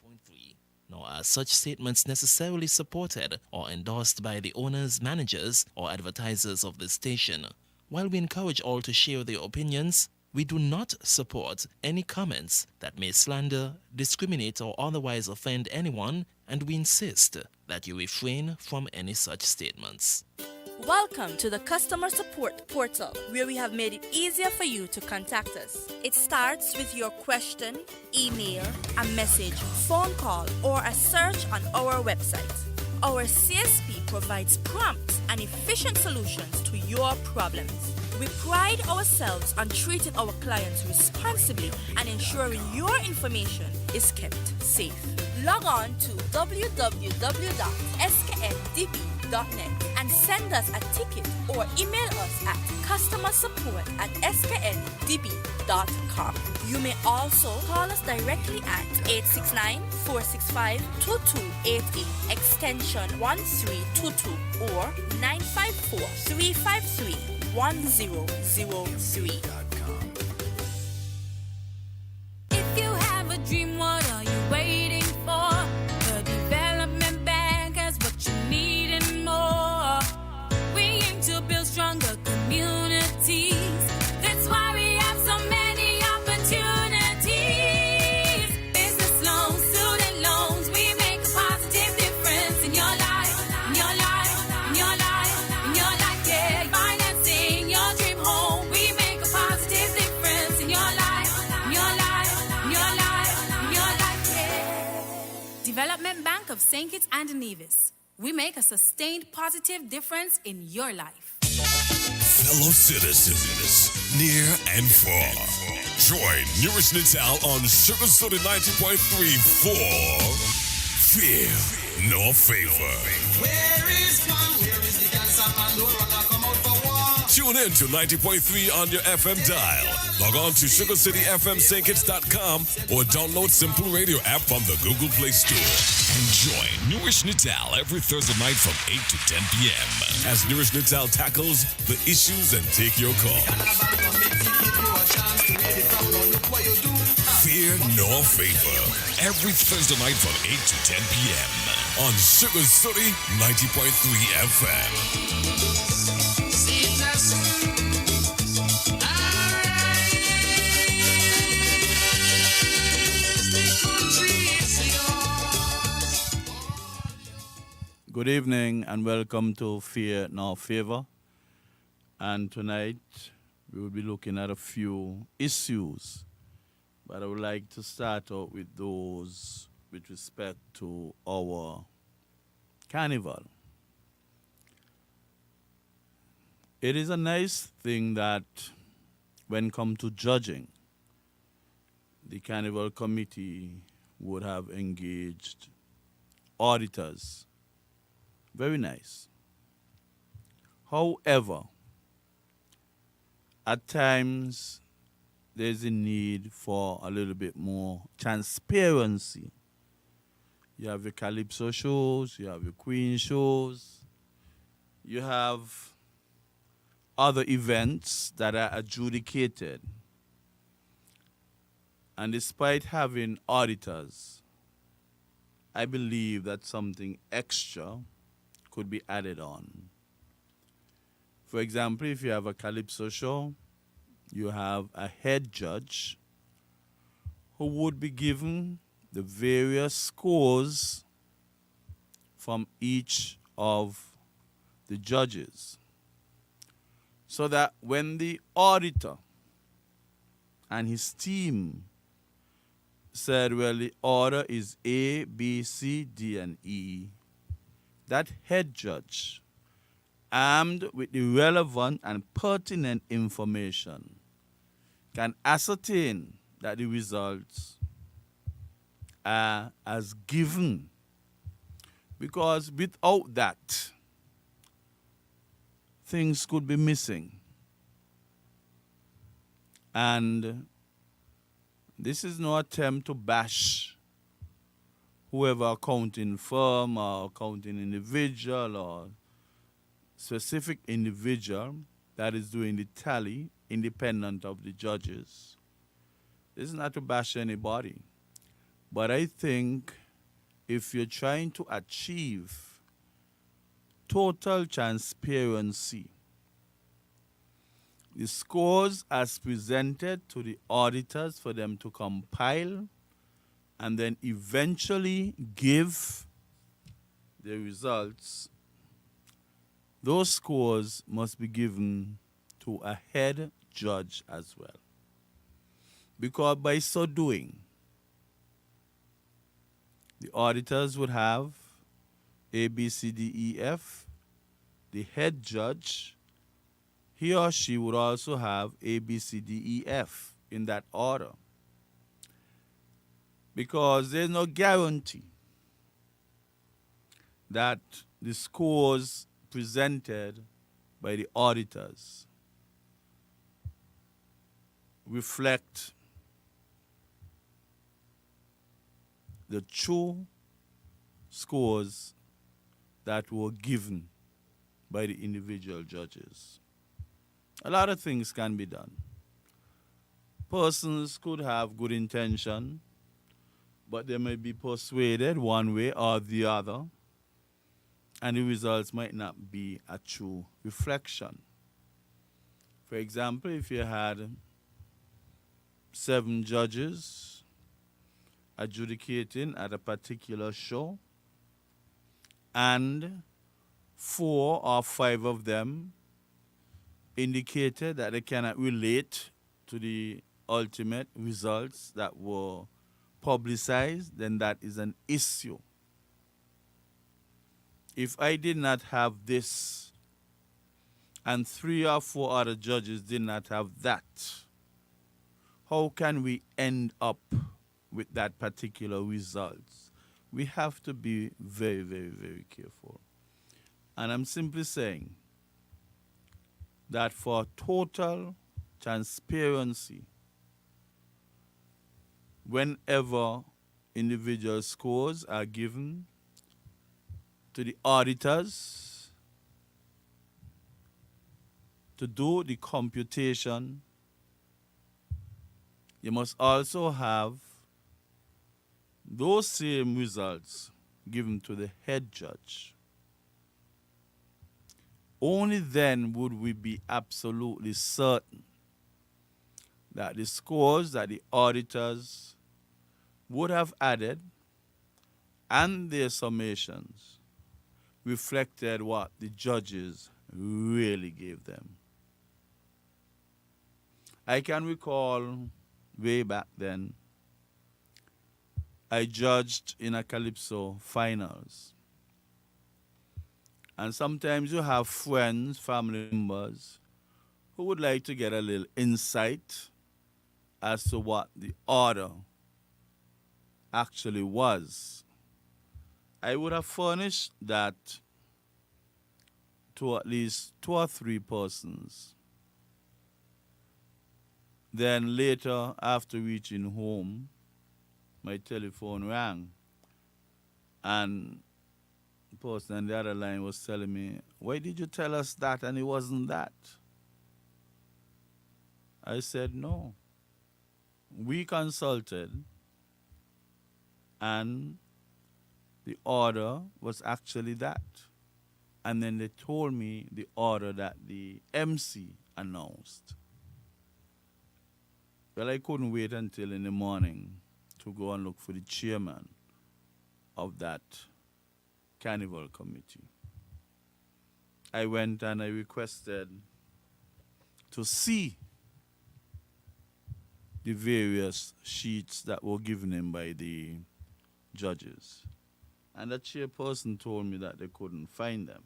90.3, nor are such statements necessarily supported or endorsed by the owners, managers, or advertisers of this station. While we encourage all to share their opinions, we do not support any comments that may slander, discriminate, or otherwise offend anyone, and we insist that you refrain from any such statements. Welcome to the customer support portal, where we have made it easier for you to contact us. It starts with your question, email, a message, phone call, or a search on our website. Our CSP provides prompt and efficient solutions to your problems. We pride ourselves on treating our clients responsibly and ensuring your information is kept safe. Log on to www.skndb.net and send us a ticket or email us at customersupport@skndb.com. You may also call us directly at 869-465-2288, extension 1322, or 954-353-1003. If you have a dream, what are you waiting for? The Development Bank has what you need and more. We aim to build stronger communities. That's why we have so many opportunities. Business loans, student loans, we make a positive difference in your life, in your life, in your life, in your life, yeah. Financing your dream home, we make a positive difference in your life, in your life, in your life, in your life, yeah. Development Bank of St. Kitts and Nevis. We make a sustained positive difference in your life. Fellow citizens, near and far, join NewRish Nital on Sugar Soda 90.3 for Fear Nor Favor. Where is the dancer and no runner come out for war? Tune in to 90.3 on your FM dial. Log on to sugarcityfmstkits.com or download Simple Radio app from the Google Play Store. And join NewRish Nital every Thursday night from 8 to 10 p.m. as NewRish Nital tackles the issues and take your call. Fear Nor Favor every Thursday night from 8 to 10 p.m. on Sugar City 90.3 FM. Good evening and welcome to Fear Nor Favor. And tonight we will be looking at a few issues, but I would like to start out with those with respect to our carnival. It is a nice thing that when come to judging, the carnival committee would have engaged auditors. Very nice. However, at times there's a need for a little bit more transparency. You have your Calypso shows, you have your Queen shows, you have other events that are adjudicated. And despite having auditors, I believe that something extra could be added on. For example, if you have a Calypso show, you have a head judge who would be given the various scores from each of the judges, so that when the auditor and his team said, well, the order is A, B, C, D, and E, that head judge, armed with the relevant and pertinent information, can ascertain that the results are as given. Because without that, things could be missing. And this is no attempt to bash whoever accounting firm or accounting individual or specific individual that is doing the tally independent of the judges. This is not to bash anybody. But I think if you're trying to achieve total transparency, the scores as presented to the auditors for them to compile and then eventually give the results, those scores must be given to a head judge as well. Because by so doing, the auditors would have A, B, C, D, E, F. The head judge, he or she would also have A, B, C, D, E, F in that order. Because there's no guarantee that the scores presented by the auditors reflect the true scores that were given by the individual judges. A lot of things can be done. Persons could have good intention, but they may be persuaded one way or the other, and the results might not be a true reflection. For example, if you had 7 judges adjudicating at a particular show, and 4 or 5 of them indicated that they cannot relate to the ultimate results that were publicized, then that is an issue. If I did not have this, and 3 or 4 other judges did not have that, how can we end up with that particular results? We have to be very, very, very careful. And I'm simply saying that for total transparency, whenever individual scores are given to the auditors to do the computation, you must also have those same results given to the head judge. Only then would we be absolutely certain that the scores that the auditors would have added and their summations reflected what the judges really gave them. I can recall way back then, I judged in a Calypso finals. And sometimes you have friends, family members, who would like to get a little insight as to what the order actually was. I would have furnished that to at least 2 or 3 persons. Then later, after reaching home, my telephone rang, and the person on the other line was telling me, "Why did you tell us that and it wasn't that?" I said, "No. We consulted, and the order was actually that." And then they told me the order that the MC announced. Well, I couldn't wait until in the morning to go and look for the chairman of that carnival committee. I went and I requested to see the various sheets that were given him by the judges. And the chairperson told me that they couldn't find them.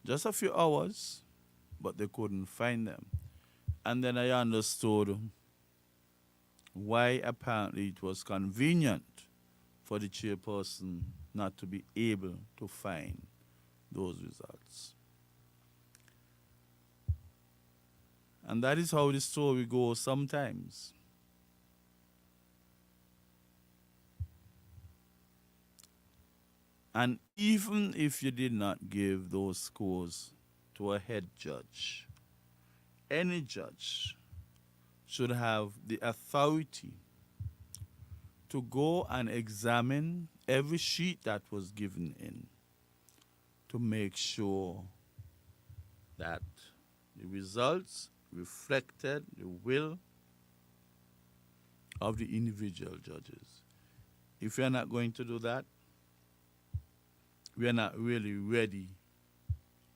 Just a few hours, but they couldn't find them. And then I understood why apparently it was convenient for the chairperson not to be able to find those results. And that is how the story goes sometimes. And even if you did not give those scores to a head judge, any judge should have the authority to go and examine every sheet that was given in to make sure that the results reflected the will of the individual judges. If we are not going to do that, we are not really ready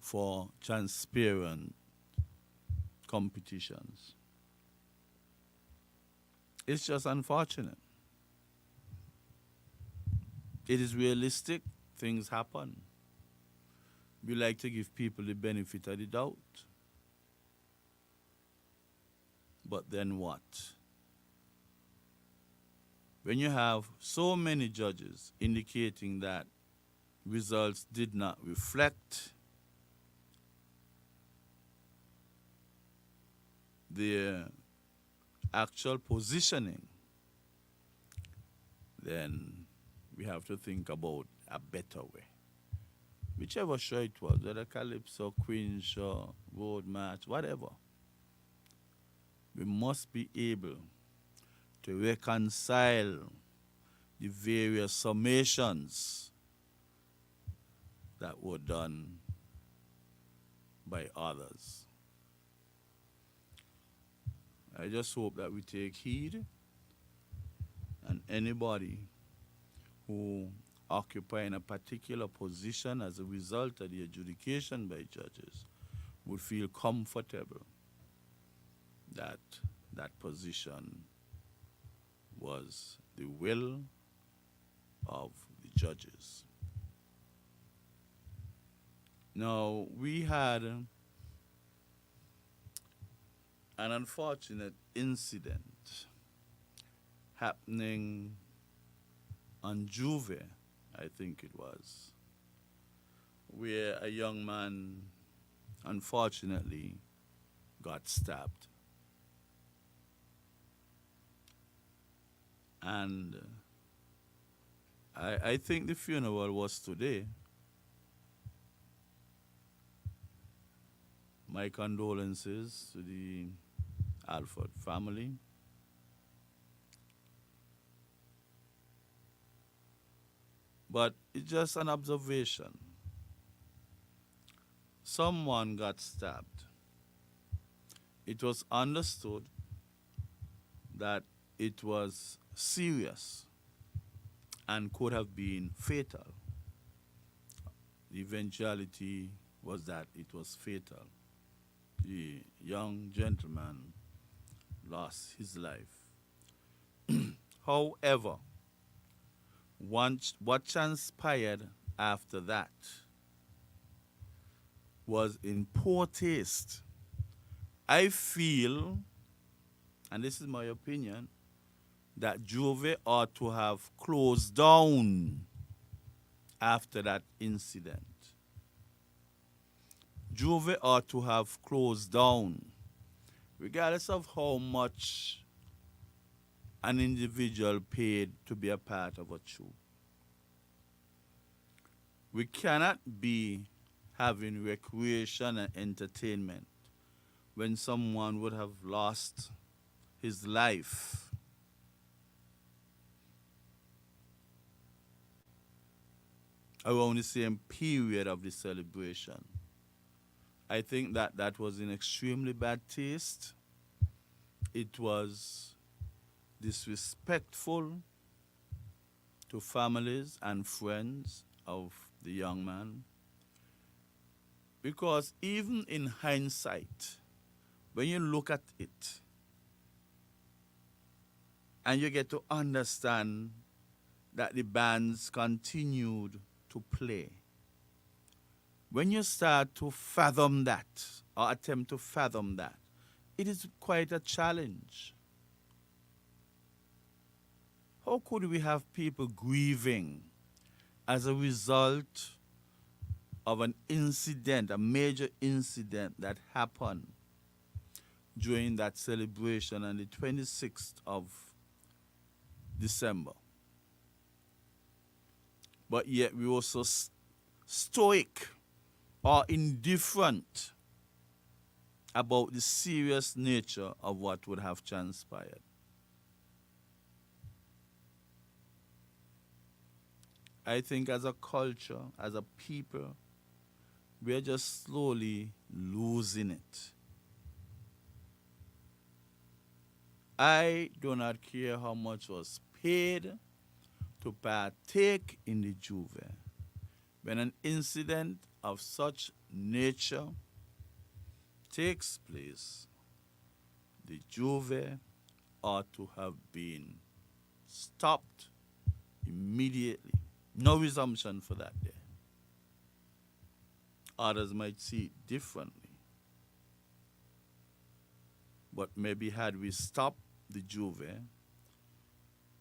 for transparent competitions. It's just unfortunate. It is realistic, things happen. We like to give people the benefit of the doubt. But then what? When you have so many judges indicating that results did not reflect their actual positioning, then we have to think about a better way. Whichever show it was, whether Calypso, Queen Show, Road March, whatever, we must be able to reconcile the various summations that were done by others. I just hope that we take heed, and anybody who occupying a particular position as a result of the adjudication by judges would feel comfortable that that position was the will of the judges. Now, we had an unfortunate incident happening on Juve, I think it was, where a young man unfortunately got stabbed. And I think the funeral was today. My condolences to the Alford family. But it's just an observation. Someone got stabbed. It was understood that it was serious and could have been fatal. The eventuality was that it was fatal. The young gentleman lost his life. However, what transpired after that was in poor taste. I feel, and this is my opinion, that Juve ought to have closed down after that incident. Juve ought to have closed down, regardless of how much an individual paid to be a part of a troop. We cannot be having recreation and entertainment when someone would have lost his life. Around the same period of the celebration. I think that was in extremely bad taste. It was disrespectful to families and friends of the young man. Because even in hindsight, when you look at it and you get to understand that the bands continued to play, when you start to fathom that or attempt to fathom that, it is quite a challenge. How could we have people grieving as a result of an incident, a major incident that happened during that celebration on the 26th of December? But yet we were so stoic or indifferent about the serious nature of what would have transpired. I think as a culture, as a people, we're just slowly losing it. I do not care how much was paid to partake in the Juve. When an incident of such nature takes place, the Juve ought to have been stopped immediately. No resumption for that day. Others might see it differently. But maybe had we stopped the Juve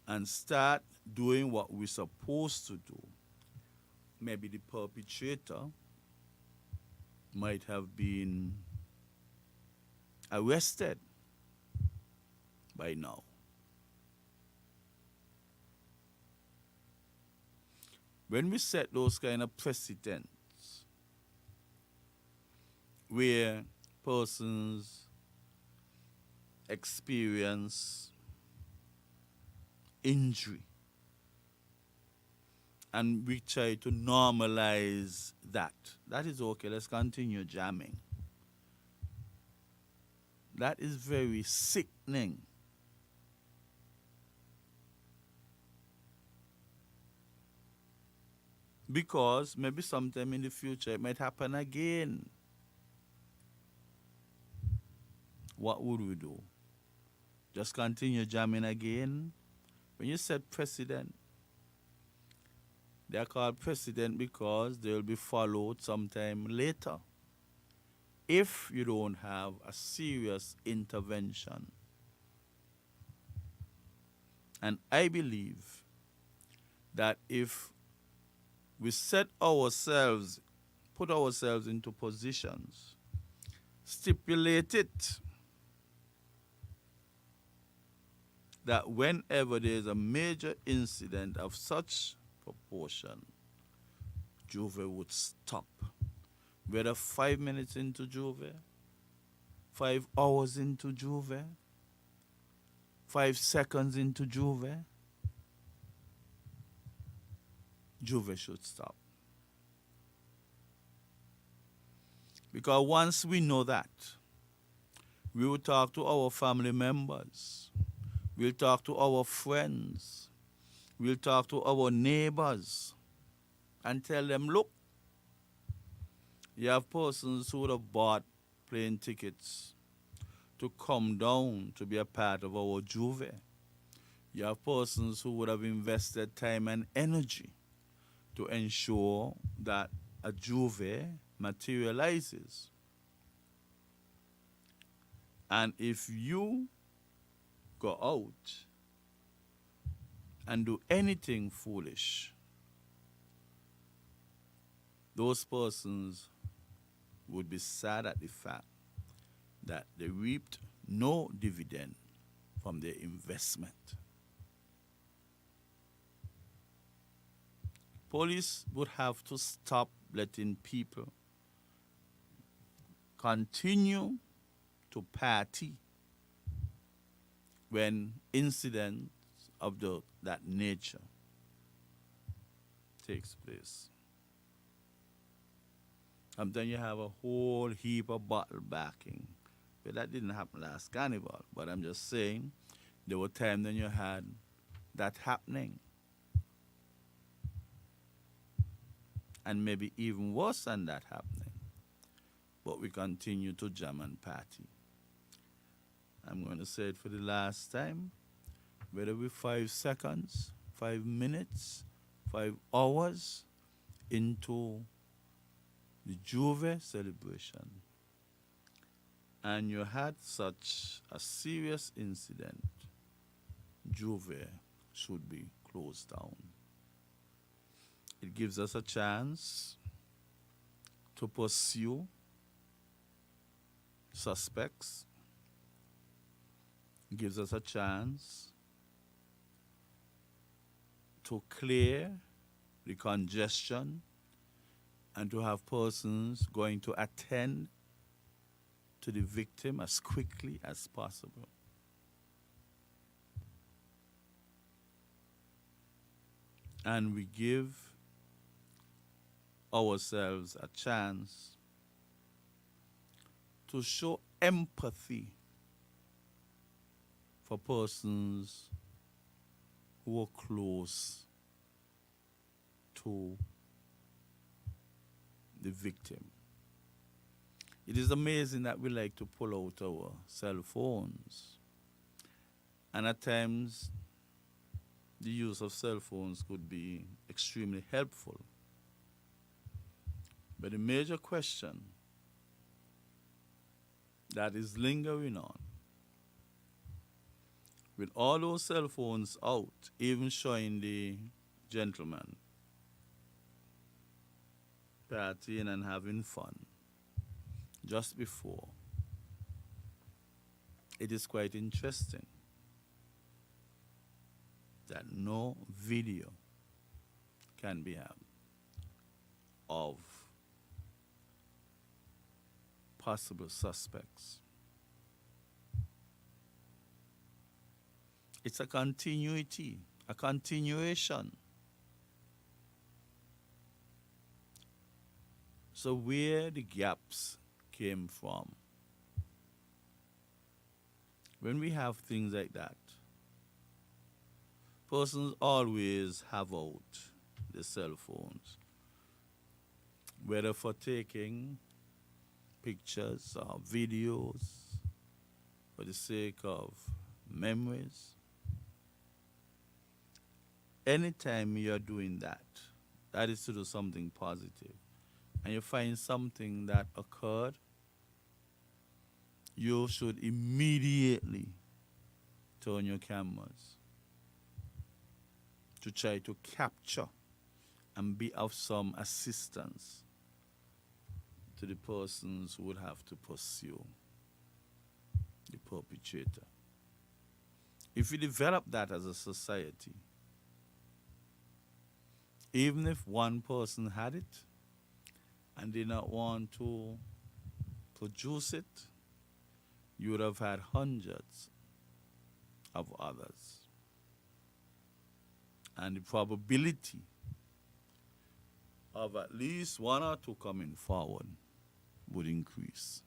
and start doing what we're supposed to do, maybe the perpetrator might have been arrested by now. When we set those kind of precedents where persons experience injury and we try to normalize that, that is okay, let's continue jamming. That is very sickening. Because maybe sometime in the future it might happen again. What would we do? Just continue jamming again? When you set precedent, they are called precedent because they will be followed sometime later. If you don't have a serious intervention. And I believe that if we set ourselves, put ourselves into positions, stipulate it, that whenever there is a major incident of such proportion, Juve would stop. Whether 5 minutes into Juve, 5 hours into Juve, 5 seconds into Juve, Juve should stop. Because once we know that, we will talk to our family members, we'll talk to our friends, we'll talk to our neighbors and tell them, look, you have persons who would have bought plane tickets to come down to be a part of our Juve. You have persons who would have invested time and energy to ensure that a Juve materializes. And if you go out and do anything foolish, those persons would be sad at the fact that they reaped no dividend from their investment. Police would have to stop letting people continue to party when incidents of that nature takes place. Sometimes you have a whole heap of bottle backing. But that didn't happen last carnival. But I'm just saying, there were times when you had that happening. And maybe even worse than that happening. But we continue to jam and party. I'm going to say it for the last time. Whether we're 5 seconds, 5 minutes, 5 hours into the Juve celebration, and you had such a serious incident, Juve should be closed down. It gives us a chance to pursue suspects. It gives us a chance to clear the congestion and to have persons going to attend to the victim as quickly as possible. And we give ourselves a chance to show empathy for persons who are close to the victim. It is amazing that we like to pull out our cell phones, and at times the use of cell phones could be extremely helpful. But the major question that is lingering on, with all those cell phones out, even showing the gentleman partying and having fun just before, it is quite interesting that no video can be had of possible suspects. It's a continuity, a continuation. So where the gaps came from, when we have things like that, persons always have out the cell phones, whether for taking pictures or videos for the sake of memories. Anytime you're doing that, that is to do something positive, and you find something that occurred, you should immediately turn your cameras to try to capture and be of some assistance to the persons who would have to pursue the perpetrator. If we develop that as a society, even if one person had it and did not want to produce it, you would have had hundreds of others. And the probability of at least one or two coming forward would increase.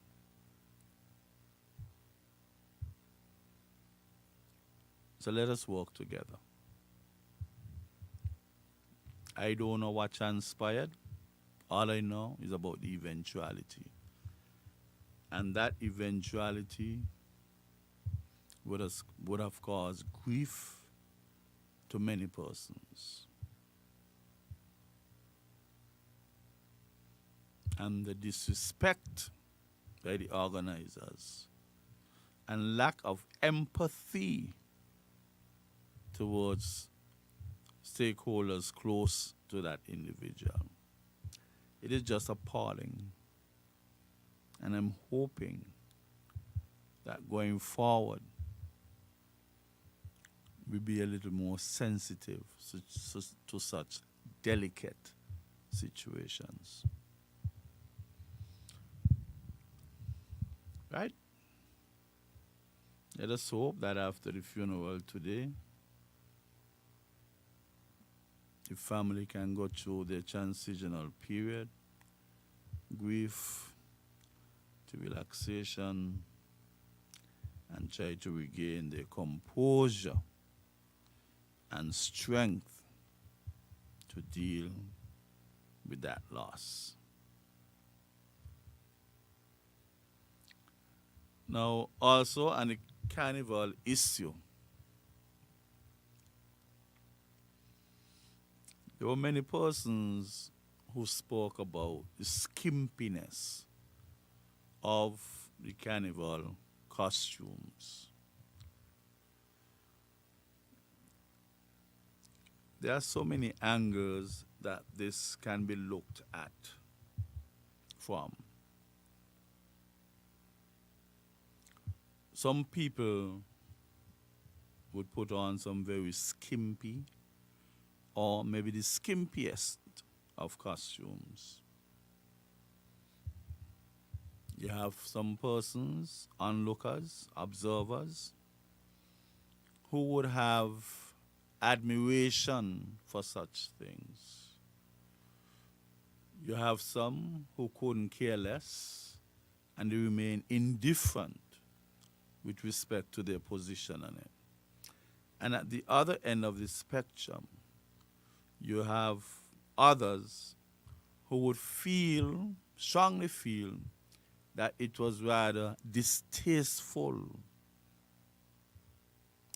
So let us work together. I don't know what transpired. All I know is about the eventuality. And that eventuality would have caused grief to many persons. And the disrespect by the organizers and lack of empathy towards stakeholders close to that individual. It is just appalling. And I'm hoping that going forward, we'll be a little more sensitive to such delicate situations. Right? Let us hope that after the funeral today, the family can go through their transitional period, grief to relaxation, and try to regain their composure and strength to deal with that loss. Now, also on the carnival issue, there were many persons who spoke about the skimpiness of the carnival costumes. There are so many angles that this can be looked at from. Some people would put on some very skimpy or maybe the skimpiest of costumes. You have some persons, onlookers, observers, who would have admiration for such things. You have some who couldn't care less and they remain indifferent with respect to their position on it. And at the other end of the spectrum, you have others who would feel, strongly feel, that it was rather distasteful.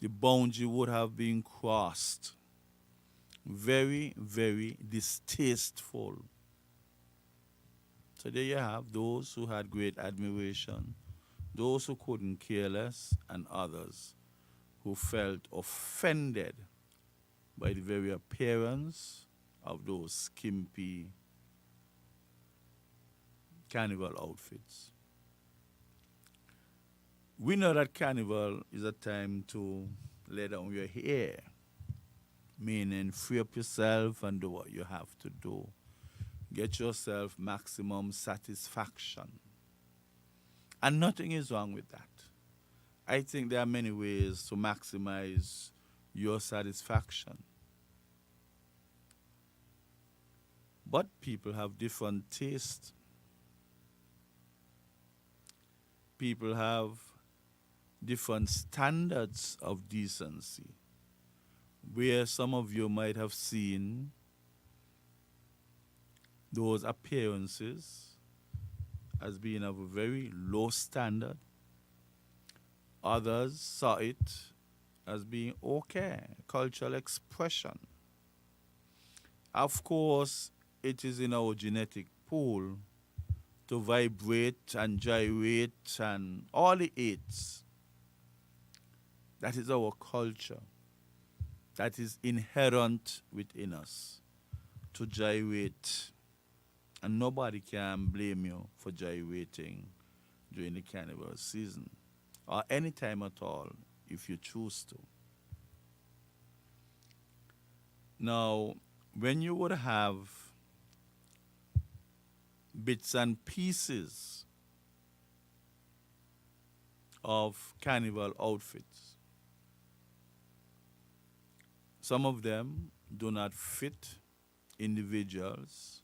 The boundary would have been crossed. Very, very distasteful. So there you have those who had great admiration, those who couldn't care less, and others who felt offended by the very appearance of those skimpy carnival outfits. We know that carnival is a time to lay down your hair, meaning free up yourself and do what you have to do. Get yourself maximum satisfaction. And nothing is wrong with that. I think there are many ways to maximize your satisfaction. But people have different tastes. People have different standards of decency. Where some of you might have seen those appearances as being of a very low standard, others saw it as being okay, cultural expression. Of course, it is in our genetic pool to vibrate and gyrate and all the eights. That is our culture. That is inherent within us, to gyrate. And nobody can blame you for gyrating during the carnival season, or any time at all if you choose to. Now, when you would have bits and pieces of carnival outfits, some of them do not fit individuals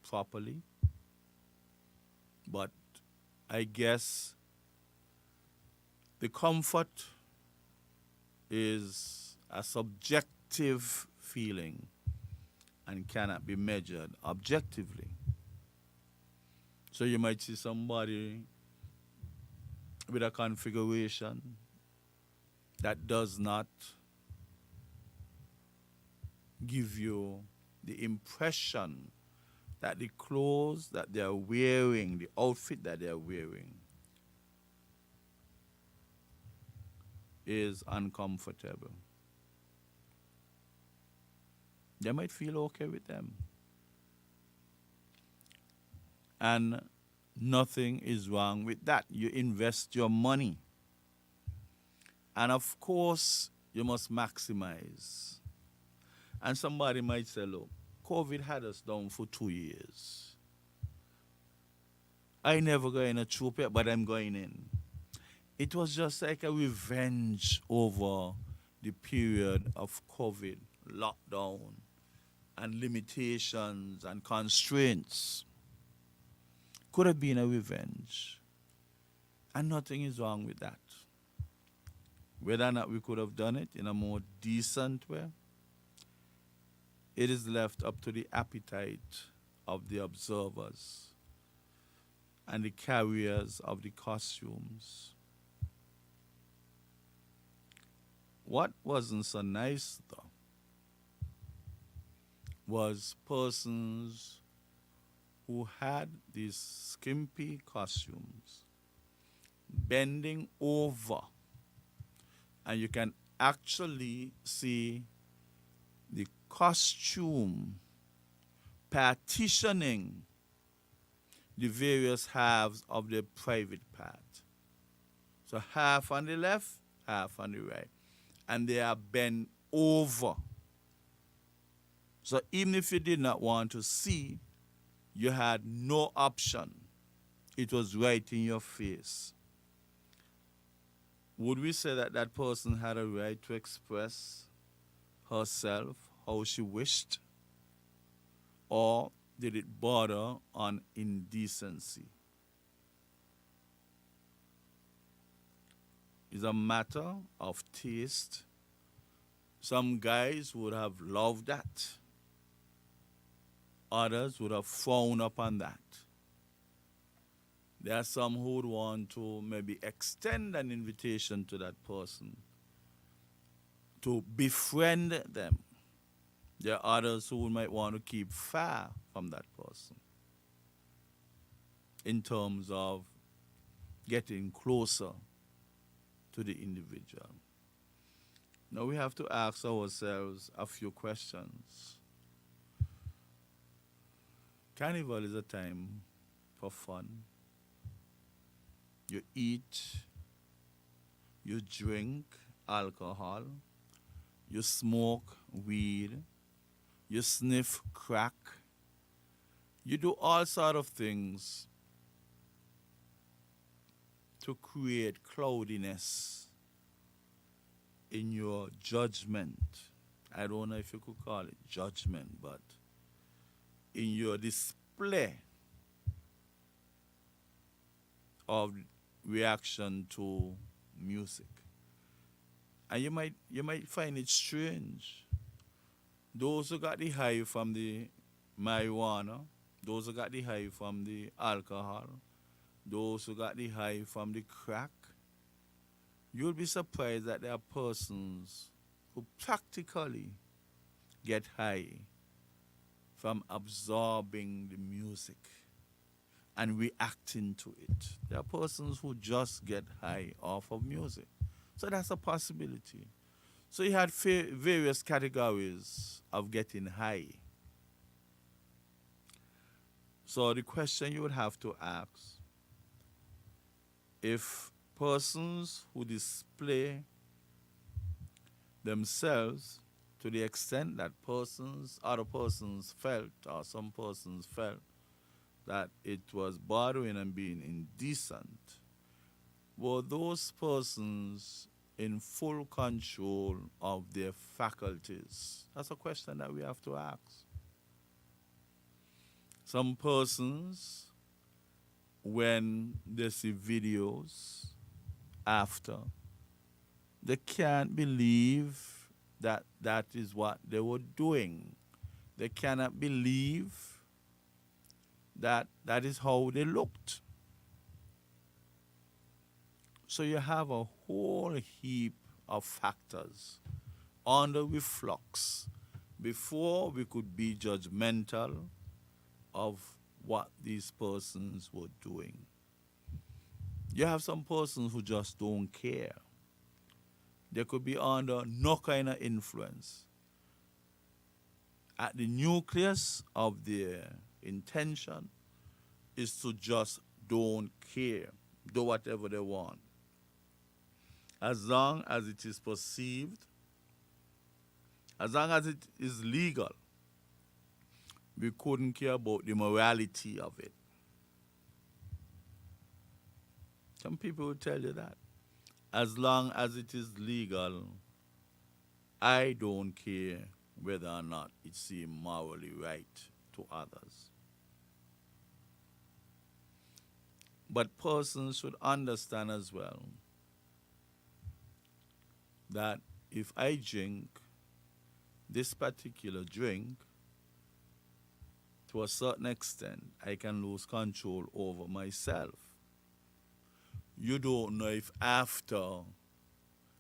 properly, but I guess the comfort is a subjective feeling and cannot be measured objectively. So you might see somebody with a configuration that does not give you the impression that the clothes that they are wearing, the outfit that they are wearing, is uncomfortable. They might feel okay with them. And nothing is wrong with that. You invest your money. And of course, you must maximize. And somebody might say, look, COVID had us down for 2 years. I never got in a troop yet, but I'm going in. It was just like a revenge over the period of COVID, lockdown, and limitations and constraints. Could have been a revenge. And nothing is wrong with that. Whether or not we could have done it in a more decent way, it is left up to the appetite of the observers and the carriers of the costumes. What wasn't so nice, though, was persons who had these skimpy costumes bending over, and you can actually see the costume partitioning the various halves of the private part. So half on the left, half on the right. And they are bent over. So even if you did not want to see, you had no option. It was right in your face. Would we say that that person had a right to express herself how she wished? Or did it border on indecency? It's a matter of taste. Some guys would have loved that. Others would have frowned upon that. There are some who would want to maybe extend an invitation to that person to befriend them. There are others who might want to keep far from that person in terms of getting closer to the individual. Now we have to ask ourselves a few questions. Carnival is a time for fun. You eat, you drink alcohol, you smoke weed, you sniff crack, you do all sort of things to create cloudiness in your judgment. I don't know if you could call it judgment, but in your display of reaction to music. And you might find it strange. Those who got the high from the marijuana, those who got the high from the alcohol, those who got the high from the crack, you'll be surprised that there are persons who practically get high from absorbing the music and reacting to it. There are persons who just get high off of music. So that's a possibility. So you had various categories of getting high. So the question you would have to ask, if persons who display themselves to the extent that other persons felt, or some persons felt, that it was bothering and being indecent, were those persons in full control of their faculties? That's a question that we have to ask. Some persons, when they see videos after, they can't believe that that is what they were doing. They cannot believe that that is how they looked. So you have a whole heap of factors under reflux before we could be judgmental of what these persons were doing. You have some persons who just don't care. They could be under no kind of influence. At the nucleus of their intention is to just don't care, do whatever they want. As long as it is perceived, as long as it is legal, we couldn't care about the morality of it. Some people will tell you that. As long as it is legal, I don't care whether or not it seems morally right to others. But persons should understand as well that if I drink this particular drink, to a certain extent, I can lose control over myself. You don't know if after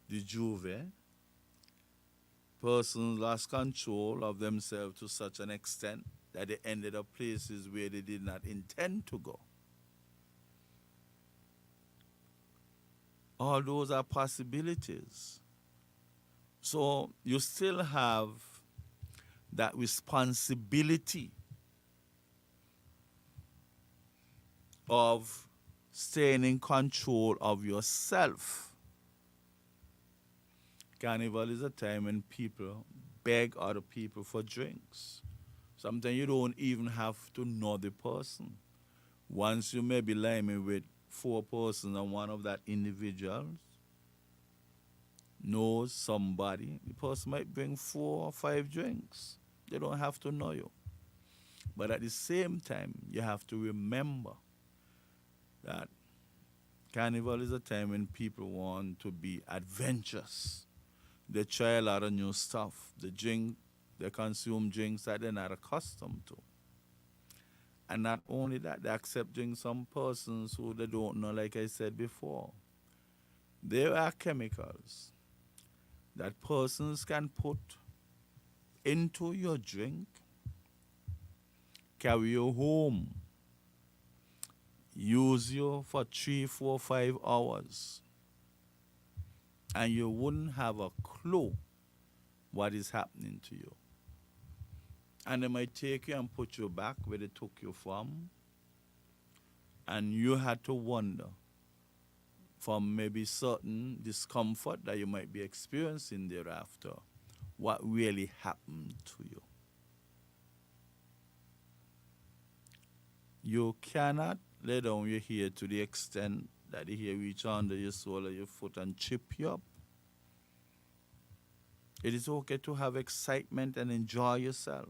the juve, persons lost control of themselves to such an extent that they ended up places where they did not intend to go. All those are possibilities. So you still have that responsibility of staying in control of yourself. Carnival is a time when people beg other people for drinks. Sometimes you don't even have to know the person. Once you may be liming with 4 persons and one of that individuals knows somebody, the person might bring 4 or 5 drinks. They don't have to know you. But at the same time, you have to remember that Carnival is a time when people want to be adventurous. They try a lot of new stuff. They consume drinks that they're not accustomed to. And not only that, they accept drinks some persons who they don't know, like I said before. There are chemicals that persons can put into your drink, carry you home, use you for 3, 4, 5 hours, and you wouldn't have a clue what is happening to you. And they might take you and put you back where they took you from, and you had to wonder from maybe certain discomfort that you might be experiencing thereafter, what really happened to you. You cannot lay down your hair to the extent that the hair reach under your sole of your foot and chip you up. It is okay to have excitement and enjoy yourself.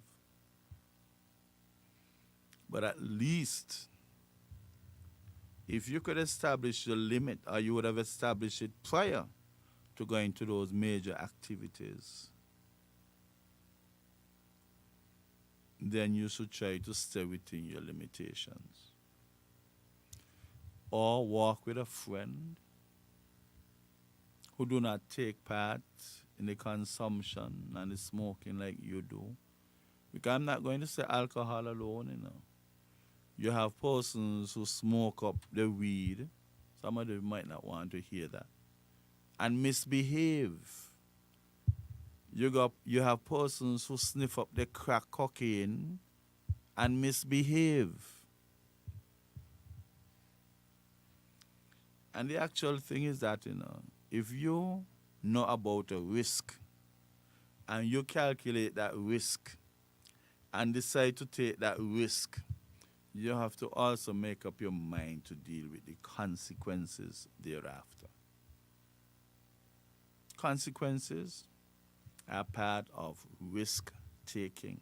But at least, if you could establish the limit, or you would have established it prior to going to those major activities, then you should try to stay within your limitations. Or walk with a friend who do not take part in the consumption and the smoking like you do. Because I'm not going to say alcohol alone, you know. You have persons who smoke up the weed. Some of them might not want to hear that. And misbehave. You have persons who sniff up the crack cocaine and misbehave. And the actual thing is that, you know, if you know about a risk and you calculate that risk and decide to take that risk, you have to also make up your mind to deal with the consequences thereafter. Consequences are part of risk taking.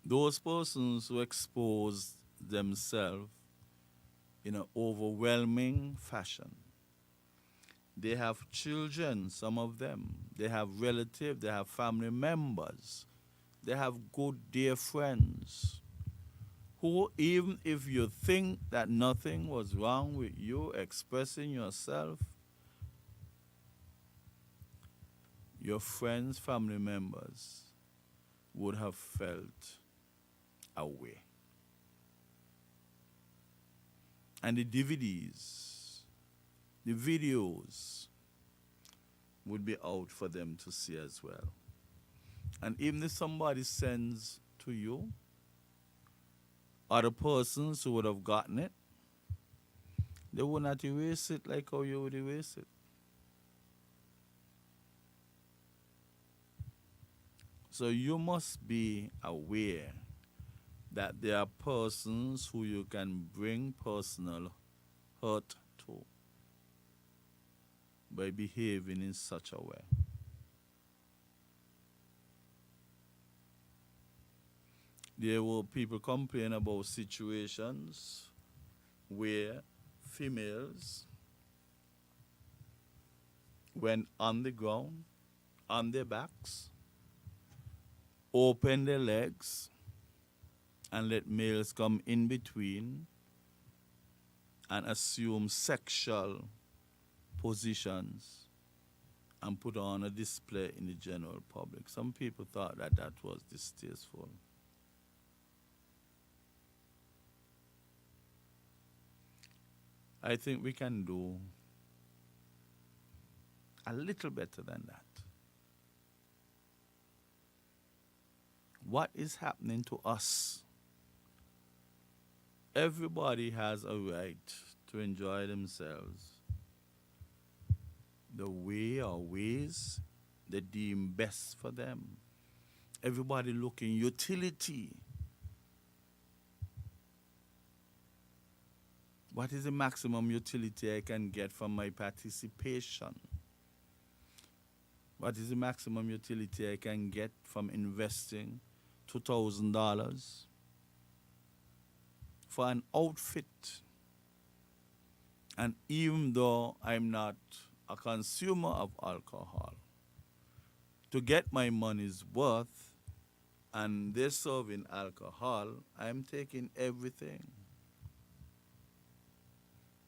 Those persons who expose themselves in an overwhelming fashion, they have children, some of them, they have relatives, they have family members, they have good dear friends who, even if you think that nothing was wrong with you expressing yourself, your friends, family members would have felt away. And the DVDs, the videos would be out for them to see as well. And even if somebody sends to you, other persons who would have gotten it, they would not erase it like how you would erase it. So you must be aware that there are persons who you can bring personal hurt to by behaving in such a way. There were people complain about situations where females went on the ground, on their backs, open their legs, and let males come in between and assume sexual positions and put on a display in the general public. Some people thought that that was distasteful. I think we can do a little better than that. What is happening to us? Everybody has a right to enjoy themselves the way or ways they deem best for them. Everybody looking utility. What is the maximum utility I can get from my participation? What is the maximum utility I can get from investing $2,000 for an outfit? And even though I'm not a consumer of alcohol, to get my money's worth and they're serving alcohol, I'm taking everything.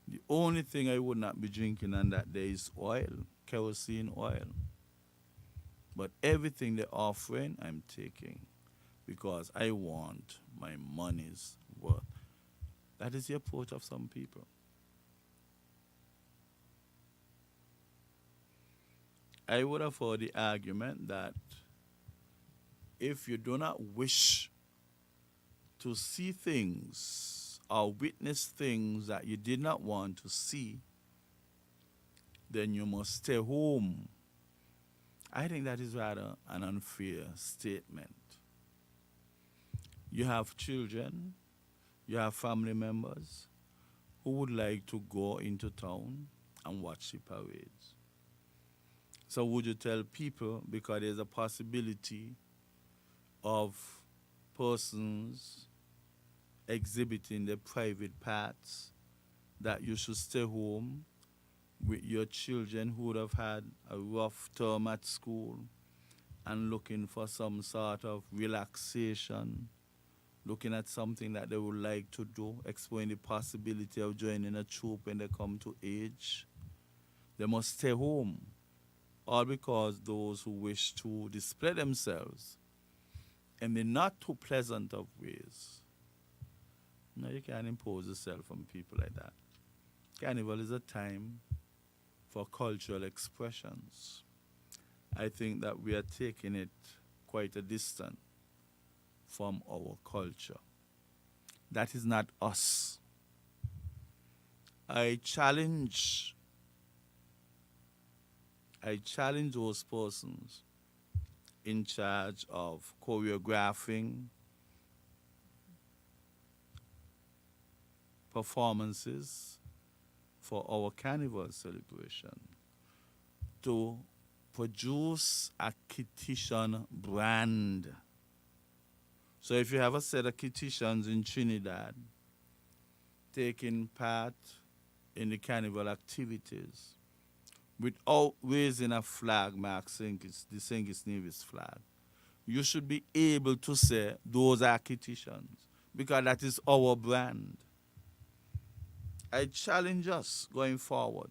The only thing I would not be drinking on that day is oil, kerosene oil. But everything they're offering, I'm taking because I want my money's worth. That is the approach of some people. I would have heard the argument that if you do not wish to see things or witness things that you did not want to see, then you must stay home. I think that is rather an unfair statement. You have children, you have family members who would like to go into town and watch the parades. So would you tell people, because there's a possibility of persons exhibiting their private parts, that you should stay home with your children who would have had a rough term at school and looking for some sort of relaxation, looking at something that they would like to do, exploring the possibility of joining a troop when they come to age? They must stay home, all because those who wish to display themselves in the not too pleasant of ways. No, you can't impose yourself on people like that. Carnival is a time for cultural expressions. I think that we are taking it quite a distance from our culture. That is not us. I challenge those persons in charge of choreographing performances for our carnival celebration to produce a Kittitian brand. So if you have a set of Kittitians in Trinidad taking part in the carnival activities without raising a flag marked the St. Kitts Nevis flag, you should be able to say those are Kittitians because that is our brand. I challenge us going forward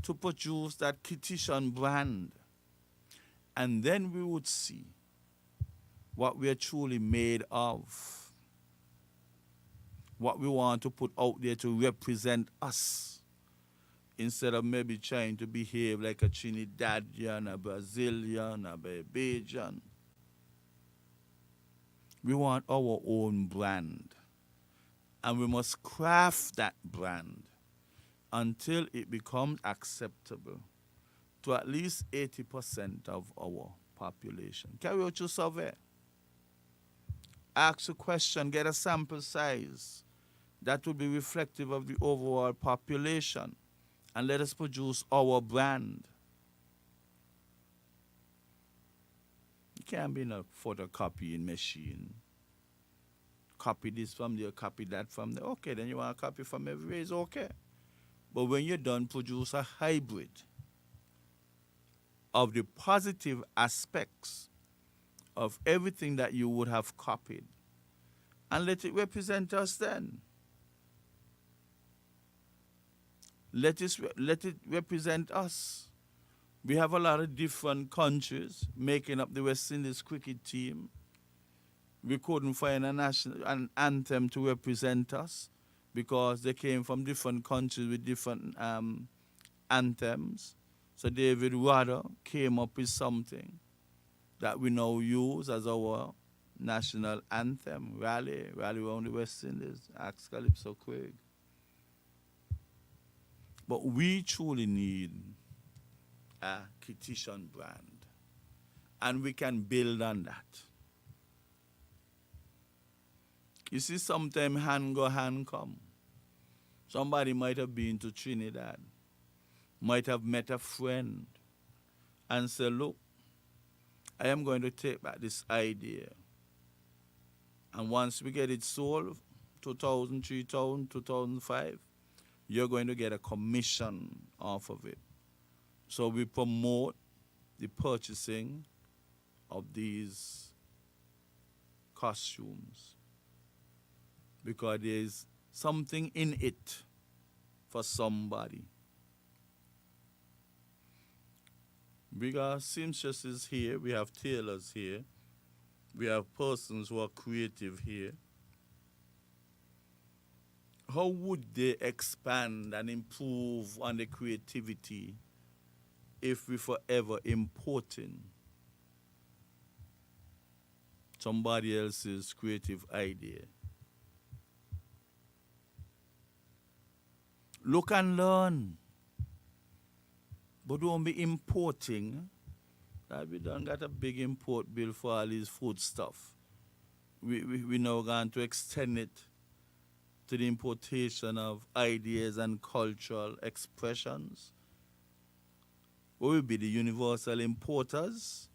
to produce that Kittitian brand, and then we would see what we are truly made of, what we want to put out there to represent us, instead of maybe trying to behave like a Trinidadian, a Brazilian, a Barbadian. We want our own brand, and we must craft that brand until it becomes acceptable to at least 80% of our population. Carry out your survey. Ask a question, get a sample size that will be reflective of the overall population, and let us produce our brand. It can't be no photocopying machine. Copy this from there, copy that from there. Okay, then you want to copy from everywhere, it's okay. But when you're done, produce a hybrid of the positive aspects of everything that you would have copied, and let it represent us then. Let it represent us. We have a lot of different countries making up the West Indies cricket team. We couldn't find an anthem to represent us because they came from different countries with different anthems. So David Rudder came up with something that we now use as our national anthem, Rally Round the West Indies, ask Calypso Craig. But we truly need a Kittitian brand, and we can build on that. You see, sometimes hand go, hand come. Somebody might have been to Trinidad, might have met a friend, and say, look, I am going to take back this idea. And once we get it sold, 2000, 3000, 2005, you're going to get a commission off of it. So we promote the purchasing of these costumes because there's something in it for somebody. We got seamstresses here, we have tailors here, we have persons who are creative here. How would they expand and improve on the creativity if we forever importing somebody else's creative idea? Look and learn. But don't be importing. That we done got a big import bill for all these food stuff. We now going to extend it to the importation of ideas and cultural expressions. We will be the universal importers.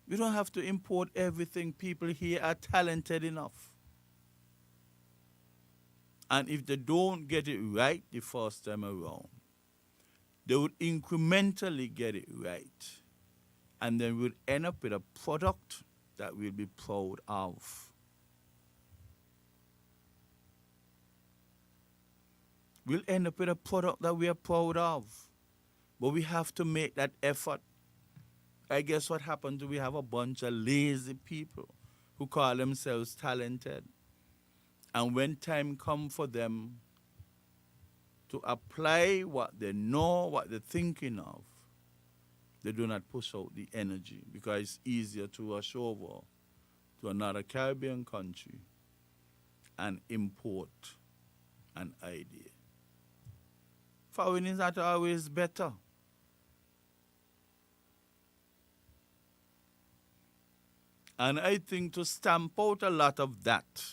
We don't have to import everything. People here are talented enough. And if they don't get it right the first time around, they would incrementally get it right. And then we'll end up with a product that we'll be proud of. We'll end up with a product that we are proud of. But we have to make that effort. I guess what happens is we have a bunch of lazy people who call themselves talented. And when time comes for them to apply what they know, what they're thinking of, they do not push out the energy because it's easier to rush over to another Caribbean country and import an idea. Foreign is not always better. And I think to stamp out a lot of that,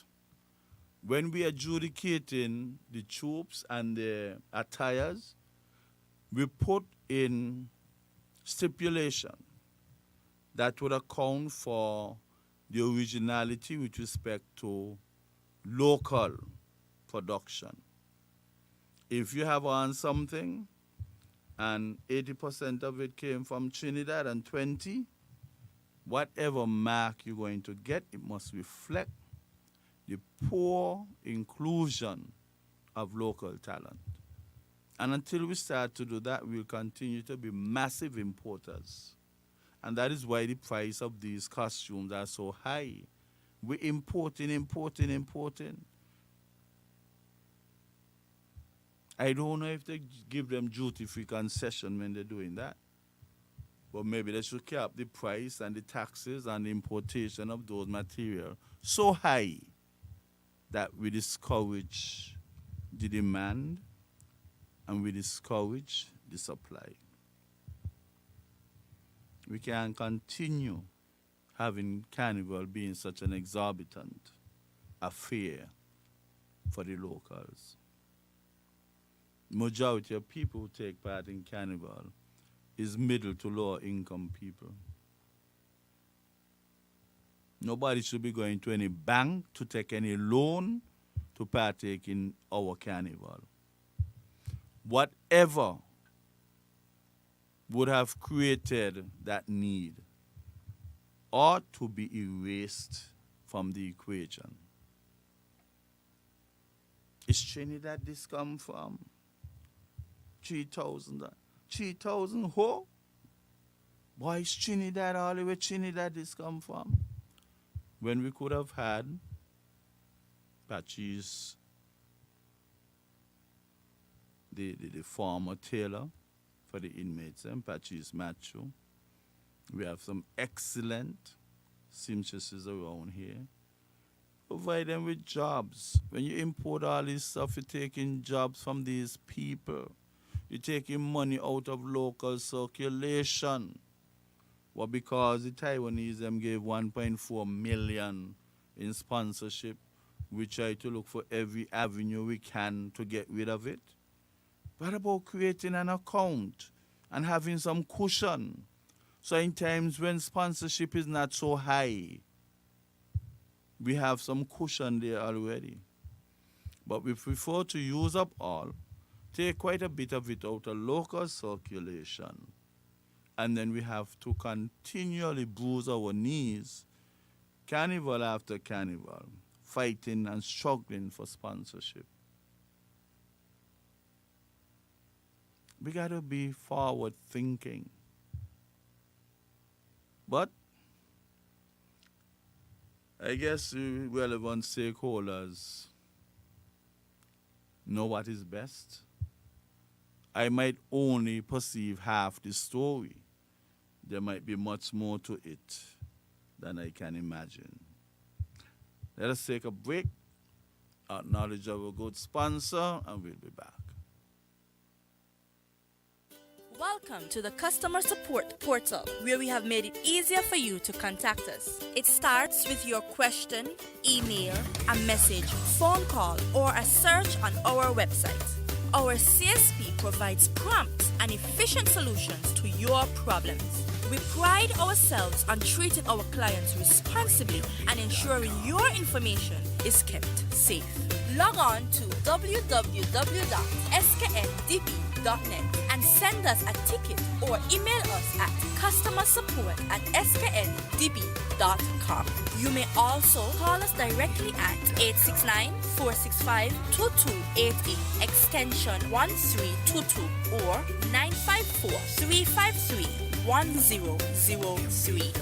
when we are adjudicating the troops and the attires, we put in stipulation that would account for the originality with respect to local production. If you have on something and 80% of it came from Trinidad and 20, whatever mark you're going to get, it must reflect the poor inclusion of local talent. And until we start to do that, we'll continue to be massive importers. And that is why the price of these costumes are so high. We're importing. I don't know if they give them duty-free concession when they're doing that. But maybe they should cap the price and the taxes and the importation of those materials so high that we discourage the demand and we discourage the supply. We can't continue having Carnival being such an exorbitant affair for the locals. Majority of people who take part in Carnival is middle to lower income people. Nobody should be going to any bank to take any loan to partake in our Carnival. Whatever would have created that need ought to be erased from the equation. Is Trinidad this come from? 3,000. 3,000 who? Why is Trinidad all the way Trinidad this come from? When we could have had Patches, the former tailor for the inmates, and Patches Macho. We have some excellent seamstresses around here. Provide them with jobs. When you import all this stuff, you're taking jobs from these people. You're taking money out of local circulation. Well, because the Taiwanese them gave 1.4 million in sponsorship, we try to look for every avenue we can to get rid of it. What about creating an account and having some cushion. So in times when sponsorship is not so high, we have some cushion there already. But we prefer to use up all, take quite a bit of it out of local circulation, and then we have to continually bruise our knees, carnival after carnival, fighting and struggling for sponsorship. We got to be forward thinking. But I guess the relevant stakeholders know what is best. I might only perceive half the story. There might be much more to it than I can imagine. Let us take a break, acknowledge our good sponsor, and we'll be back. Welcome to the customer support portal, where we have made it easier for you to contact us. It starts with your question, email, a message, phone call, or a search on our website. Our CSP provides prompt and efficient solutions to your problems. We pride ourselves on treating our clients responsibly and ensuring your information is kept safe. Log on to www.skndb.net and send us a ticket or email us at customersupport@skndb.com. You may also call us directly at 869-465-2288, extension 1322, or 954-353-1003.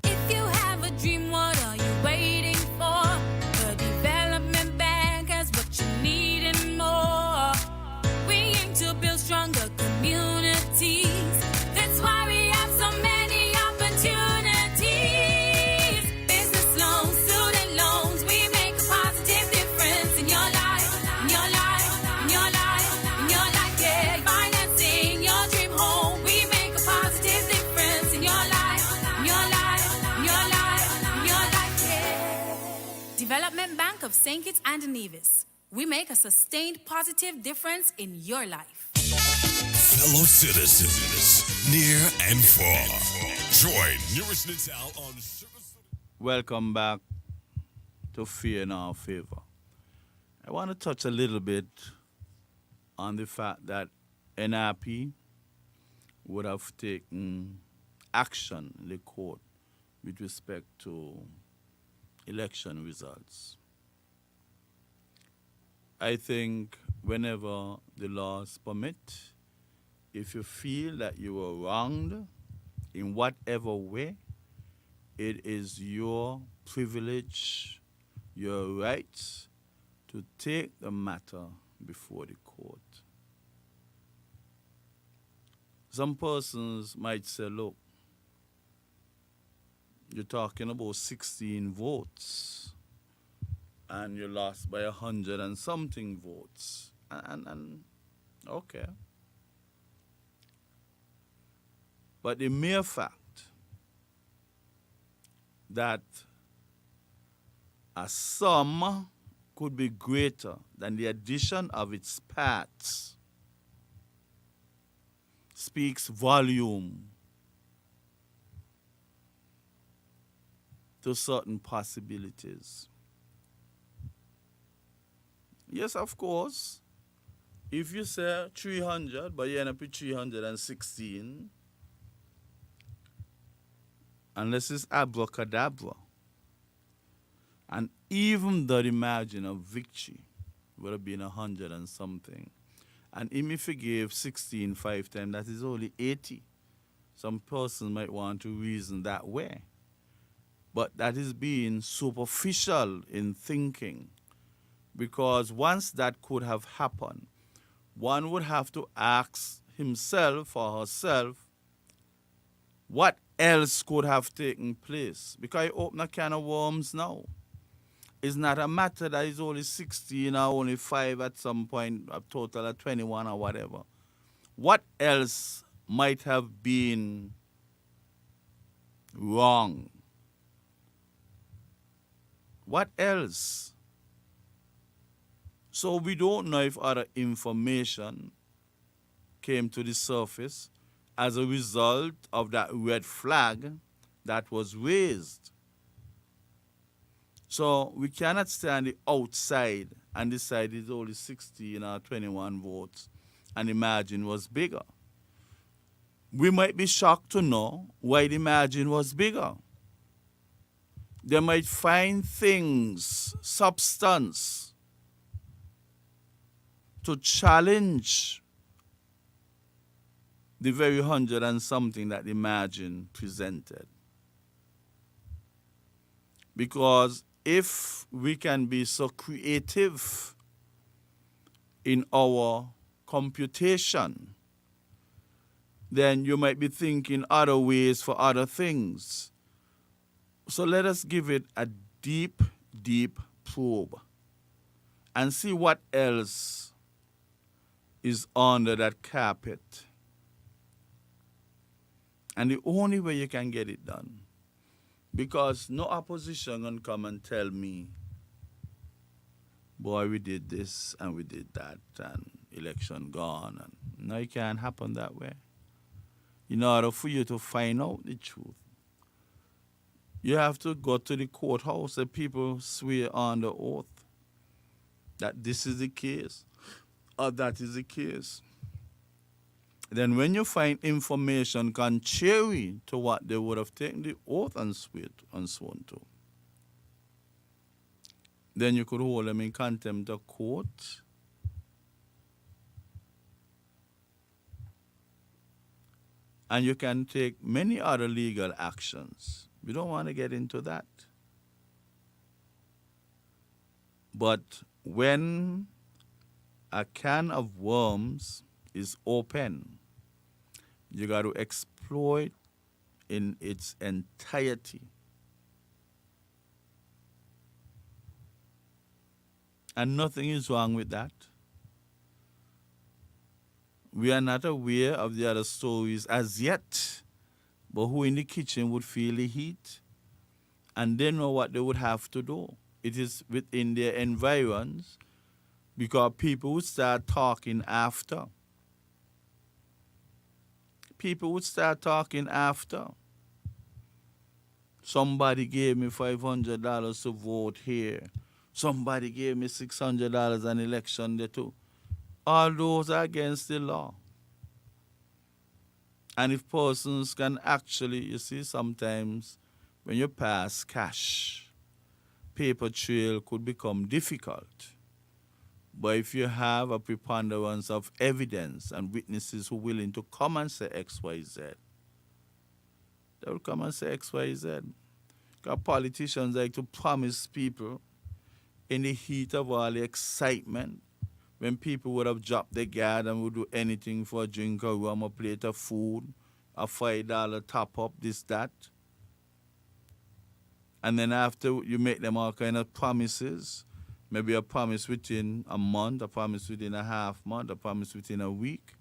If you have a dream, what are you waiting for? The Development Bank has what you need and more. We aim to build stronger communities. That's why we have so many opportunities. Business loans, student loans, we make a positive difference in your life, in your life, in your life, in your life, yeah. Financing your dream home, we make a positive difference in your life, in your life, in your life, in your life, yeah. Development Bank of St. Kitts and Nevis. We make a sustained positive difference in your life. Fellow citizens, near and far, join NewRish Nital on Sugar City. Welcome back to Fear in Our Favor. I want to touch a little bit on the fact that NRP would have taken action in the court with respect to election results. I think whenever the laws permit, if you feel that you were wronged in whatever way, it is your privilege, your right to take the matter before the court. Some persons might say, look, you're talking about 16 votes and you lost by 100 and something votes. And okay. But the mere fact that a sum could be greater than the addition of its parts speaks volume to certain possibilities. Yes, of course, if you say 300, but you end up with 316, unless it's abracadabra, and even though the margin of victory would have been 100 and something, and even if you gave 16 5 times, that is only 80. Some person might want to reason that way. But that is being superficial in thinking, because once that could have happened, one would have to ask himself or herself, what else could have taken place? Because you open a can of worms now. It's not a matter that it's only 16 or only 5 at some point, a total of 21 or whatever. What else might have been wrong? What else? So we don't know if other information came to the surface as a result of that red flag that was raised. So we cannot stand the outside and decide it's only 16 or 21 votes and the margin was bigger. We might be shocked to know why the margin was bigger. They might find things, substance, to challenge the very 100 and something that the margin presented. Because if we can be so creative in our computation, then you might be thinking other ways for other things. So let us give it a deep, deep probe and see what else is under that carpet. And the only way you can get it done, because no opposition can come and tell me, boy, we did this and we did that and election gone. And no, it can't happen that way. In order for you to find out the truth, you have to go to the courthouse and people swear on the oath that this is the case or that is the case. Then when you find information contrary to what they would have taken the oath and sworn to, then you could hold them in contempt of court. And you can take many other legal actions. We don't want to get into that. But when a can of worms is open, you got to exploit in its entirety. And nothing is wrong with that. We are not aware of the other stories as yet, but who in the kitchen would feel the heat and they know what they would have to do. It is within their environs because people would start talking after. People would start talking after. Somebody gave me $500 to vote here. Somebody gave me $600 an election there too. All those are against the law. And if persons can actually, you see, sometimes when you pass cash, paper trail could become difficult. But if you have a preponderance of evidence and witnesses who are willing to come and say X, Y, Z, they will come and say X, Y, Z. Because politicians like to promise people in the heat of all the excitement, when people would have dropped their guard and would do anything for a drink of rum, a plate of food, a $5 top up, this, that. And then after you make them all kind of promises, maybe a promise within a month, a promise within a half month, a promise within a week,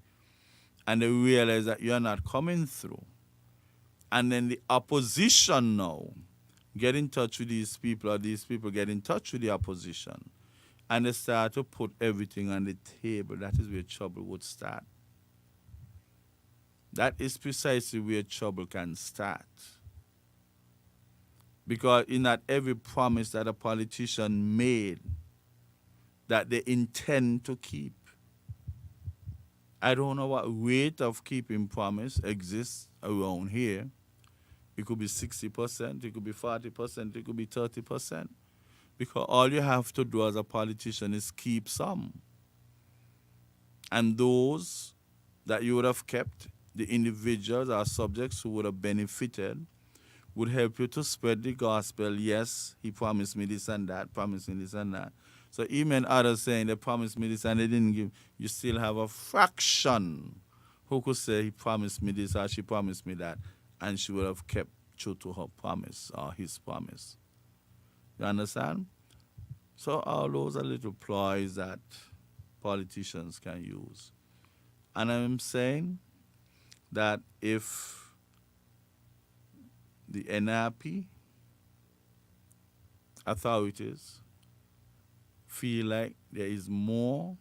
and they realize that you're not coming through. And then the opposition now get in touch with these people, or these people get in touch with the opposition, and they start to put everything on the table. That is where trouble would start. That is precisely where trouble can start. Because in that every promise that a politician made that they intend to keep. I don't know what rate of keeping promise exists around here. It could be 60%, it could be 40%, it could be 30%. Because all you have to do as a politician is keep some. And those that you would have kept, the individuals or subjects who would have benefited, would help you to spread the gospel. Yes, he promised me this and that, promised me this and that. So even others saying they promised me this and they didn't give, you still have a fraction who could say he promised me this or she promised me that, and she would have kept true to her promise or his promise. You understand? So all those are little ploys that politicians can use. And I'm saying that if the NRP authorities feel like there is more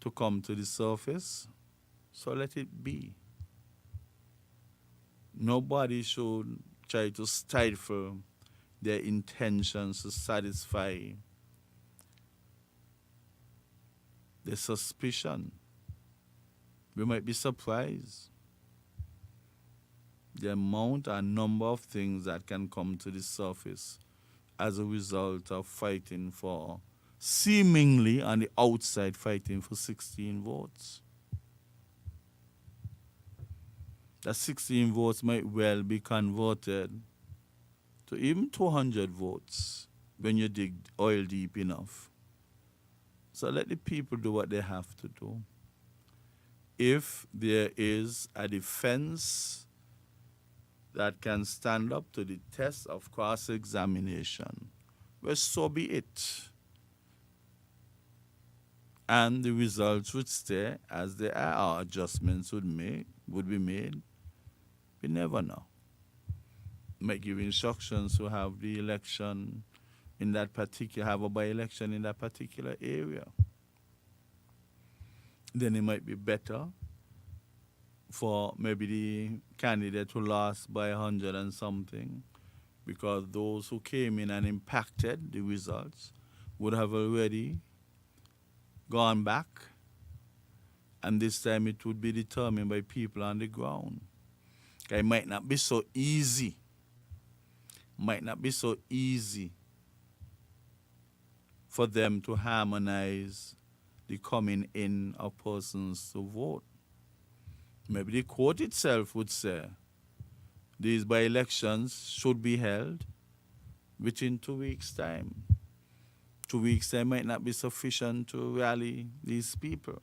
to come to the surface, so let it be. Nobody should try to stifle their intentions to satisfy the suspicion. We might be surprised the amount and number of things that can come to the surface as a result of fighting for, seemingly on the outside, fighting for 16 votes. That 16 votes might well be converted to even 200 votes when you dig oil deep enough. So let the people do what they have to do. If there is a defense that can stand up to the test of cross-examination, well, so be it. And the results would stay as they are, or adjustments would be made. We never know. Might give instructions to have the election in that particular, have a by-election in that particular area. Then it might be better for maybe the candidate who lost by 100 and something, because those who came in and impacted the results would have already gone back, and this time it would be determined by people on the ground. It might not be so easy. For them to harmonize the coming in of persons to vote. Maybe the court itself would say these by-elections should be held within 2 weeks' time. 2 weeks' time might not be sufficient to rally these people.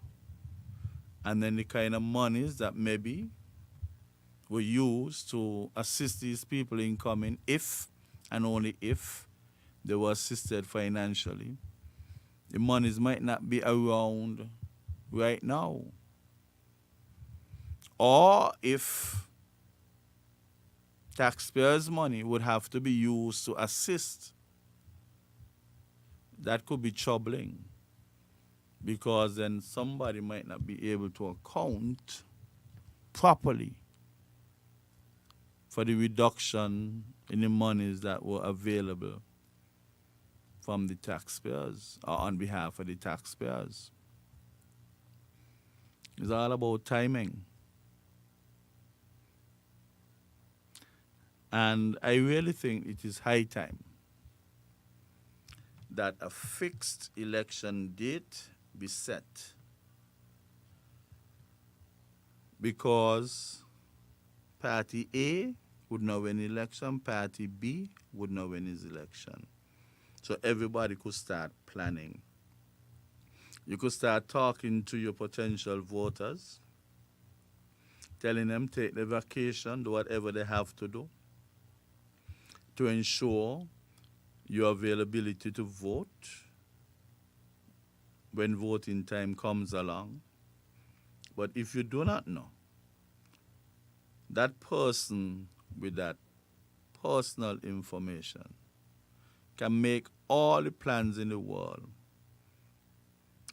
And then the kind of monies that maybe were used to assist these people in coming, if and only if they were assisted financially, the monies might not be around right now. Or if taxpayers' money would have to be used to assist, that could be troubling, because then somebody might not be able to account properly for the reduction in the monies that were available from the taxpayers, or on behalf of the taxpayers. It's all about timing. And I really think it is high time that a fixed election date be set, because Party A would not win election, Party B would not win his election. So everybody could start planning. You could start talking to your potential voters, telling them take the vacation, do whatever they have to do to ensure your availability to vote when voting time comes along. But if you do not know, that person with that personal information can make all the plans in the world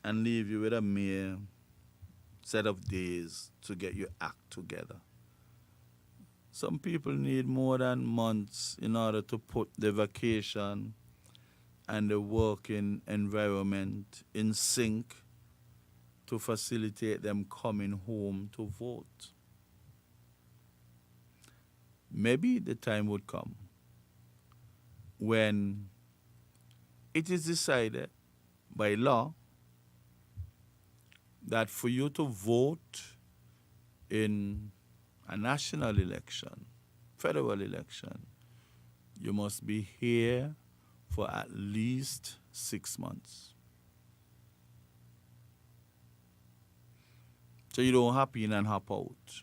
and leave you with a mere set of days to get your act together. Some people need more than months in order to put the vacation and the working environment in sync to facilitate them coming home to vote. Maybe the time would come when it is decided by law that for you to vote in a national election, federal election, you must be here for at least 6 months. So you don't hop in and hop out.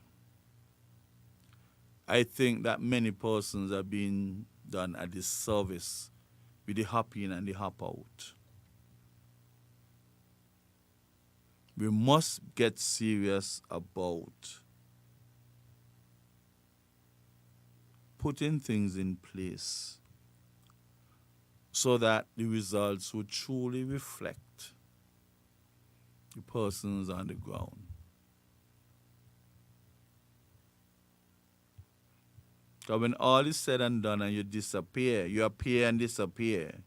I think that many persons are being done a disservice with the hop in and the hop out. We must get serious about putting things in place so that the results would truly reflect the persons on the ground. So when all is said and done and you disappear, you appear and disappear,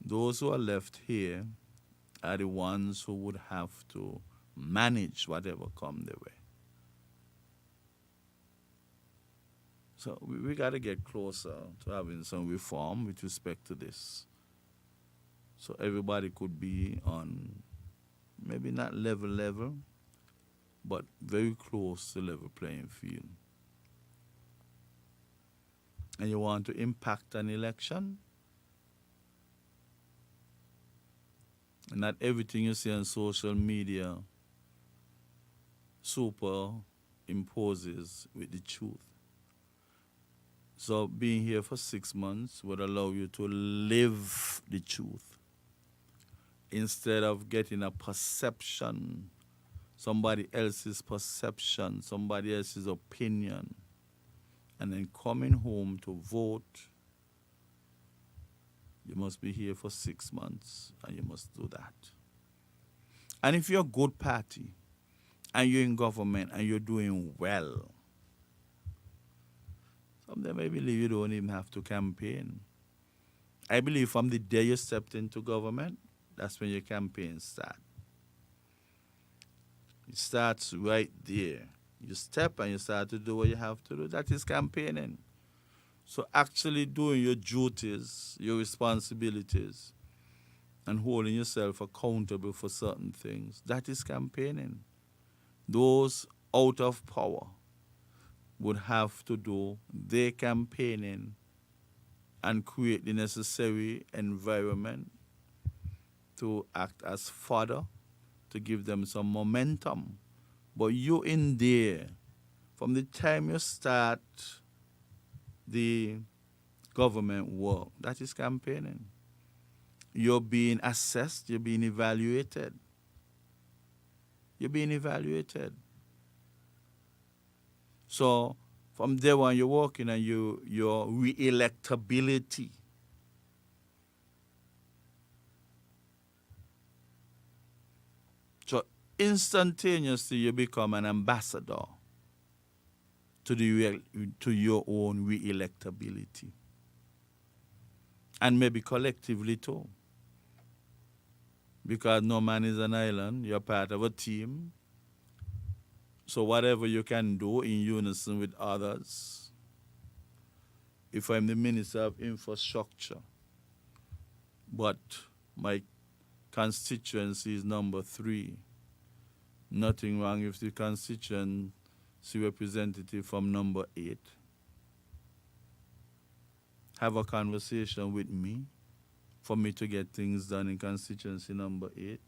those who are left here are the ones who would have to manage whatever come their way. So we got to get closer to having some reform with respect to this. So everybody could be on maybe not level, but very close to level playing field. And you want to impact an election? And not everything you see on social media superimposes with the truth. So being here for 6 months would allow you to live the truth instead of getting a perception, somebody else's perception, somebody else's opinion, and then coming home to vote. You must be here for 6 months, and you must do that. And if you're a good party, and you're in government, and you're doing well, some of them may believe you don't even have to campaign. I believe from the day you stepped into government, that's when your campaign starts. It starts right there. You step and you start to do what you have to do. That is campaigning. So actually doing your duties, your responsibilities, and holding yourself accountable for certain things, that is campaigning. Those out of power would have to do their campaigning and create the necessary environment to act as fodder, to give them some momentum. But you in there, from the time you start the government work, that is campaigning. You're being assessed, you're being evaluated. You're being evaluated. So from day one, you're working on your re-electability. So instantaneously, you become an ambassador to your own re-electability. And maybe collectively too. Because no man is an island, you're part of a team. So whatever you can do in unison with others. If I'm the Minister of Infrastructure, but my constituency is number 3, nothing wrong if the constituency representative from number 8 have a conversation with me for me to get things done in constituency number 8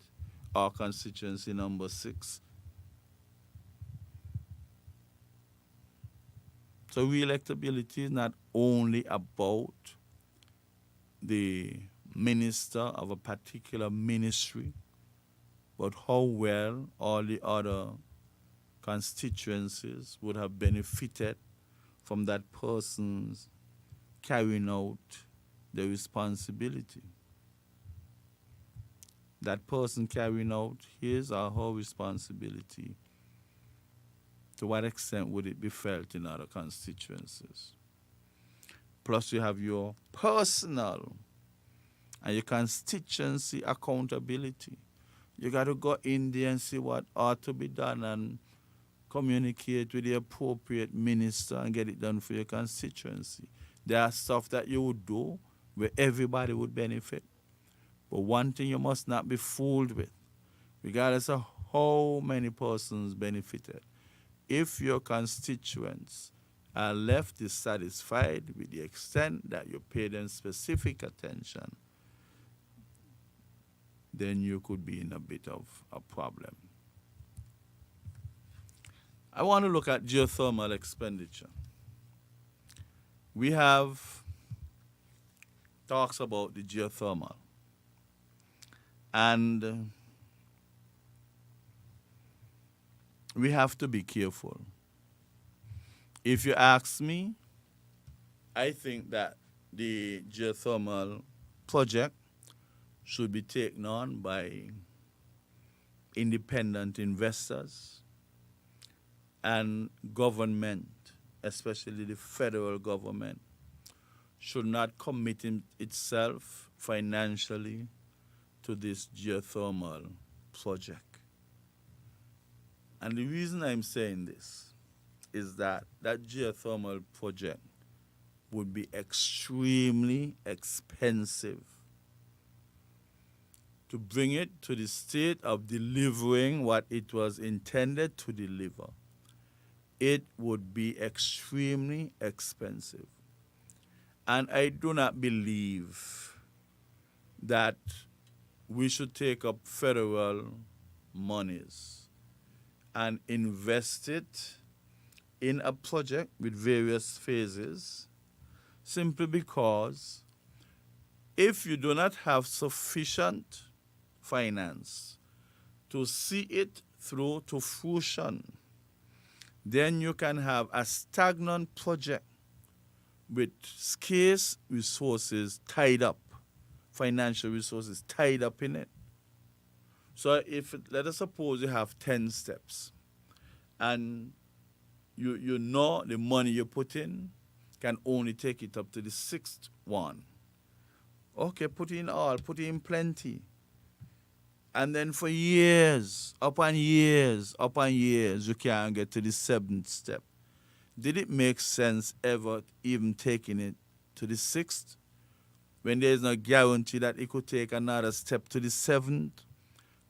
or constituency number 6. So re-electability is not only about the minister of a particular ministry, but how well all the other constituencies would have benefited from that person's carrying out the responsibility. That person carrying out his or her responsibility, to what extent would it be felt in other constituencies? Plus you have your personal and your constituency accountability. You got to go in there and see what ought to be done and communicate with the appropriate minister and get it done for your constituency. There are stuff that you would do where everybody would benefit. But one thing you must not be fooled with, regardless of how many persons benefited, if your constituents are left dissatisfied with the extent that you pay them specific attention, then you could be in a bit of a problem. I want to look at geothermal expenditure. We have talks about the geothermal. And we have to be careful. If you ask me, I think that the geothermal project should be taken on by independent investors and government, especially the federal government, should not commit itself financially to this geothermal project. And the reason I'm saying this is that geothermal project would be extremely expensive. To bring it to the state of delivering what it was intended to deliver, it would be extremely expensive. And I do not believe that we should take up federal monies and invest it in a project with various phases, simply because if you do not have sufficient finance to see it through to fruition, then you can have a stagnant project with scarce resources tied up, financial resources tied up in it. So let us suppose you have 10 steps and you know the money you put in can only take it up to the 6th one. Okay, put in all, put in plenty. And then for years, upon years, you can't get to the 7th step. Did it make sense ever even taking it to the 6th when there is no guarantee that it could take another step to the 7th?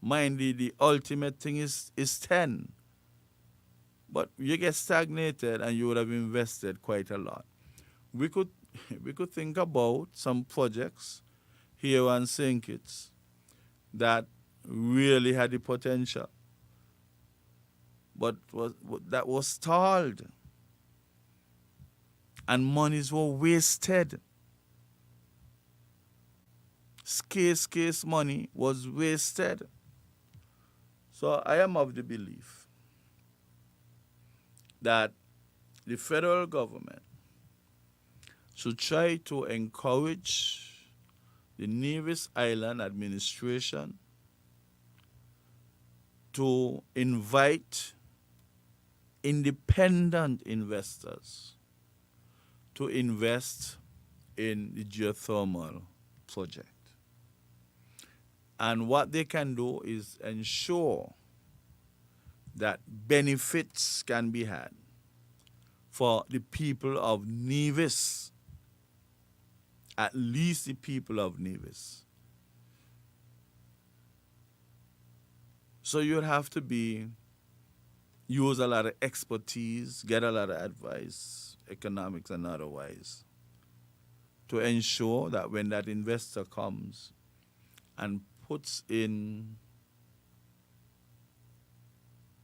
Mind you, the ultimate thing is 10. But you get stagnated and you would have invested quite a lot. We could think about some projects here on St. Kitts that really had the potential, but that was stalled, and monies were wasted. Scarce money was wasted. So I am of the belief that the federal government should try to encourage the Nevis Island administration to invite independent investors to invest in the geothermal project. And what they can do is ensure that benefits can be had for the people of Nevis, at least the people of Nevis. So you'll have to use a lot of expertise, get a lot of advice, economics and otherwise, to ensure that when that investor comes and puts in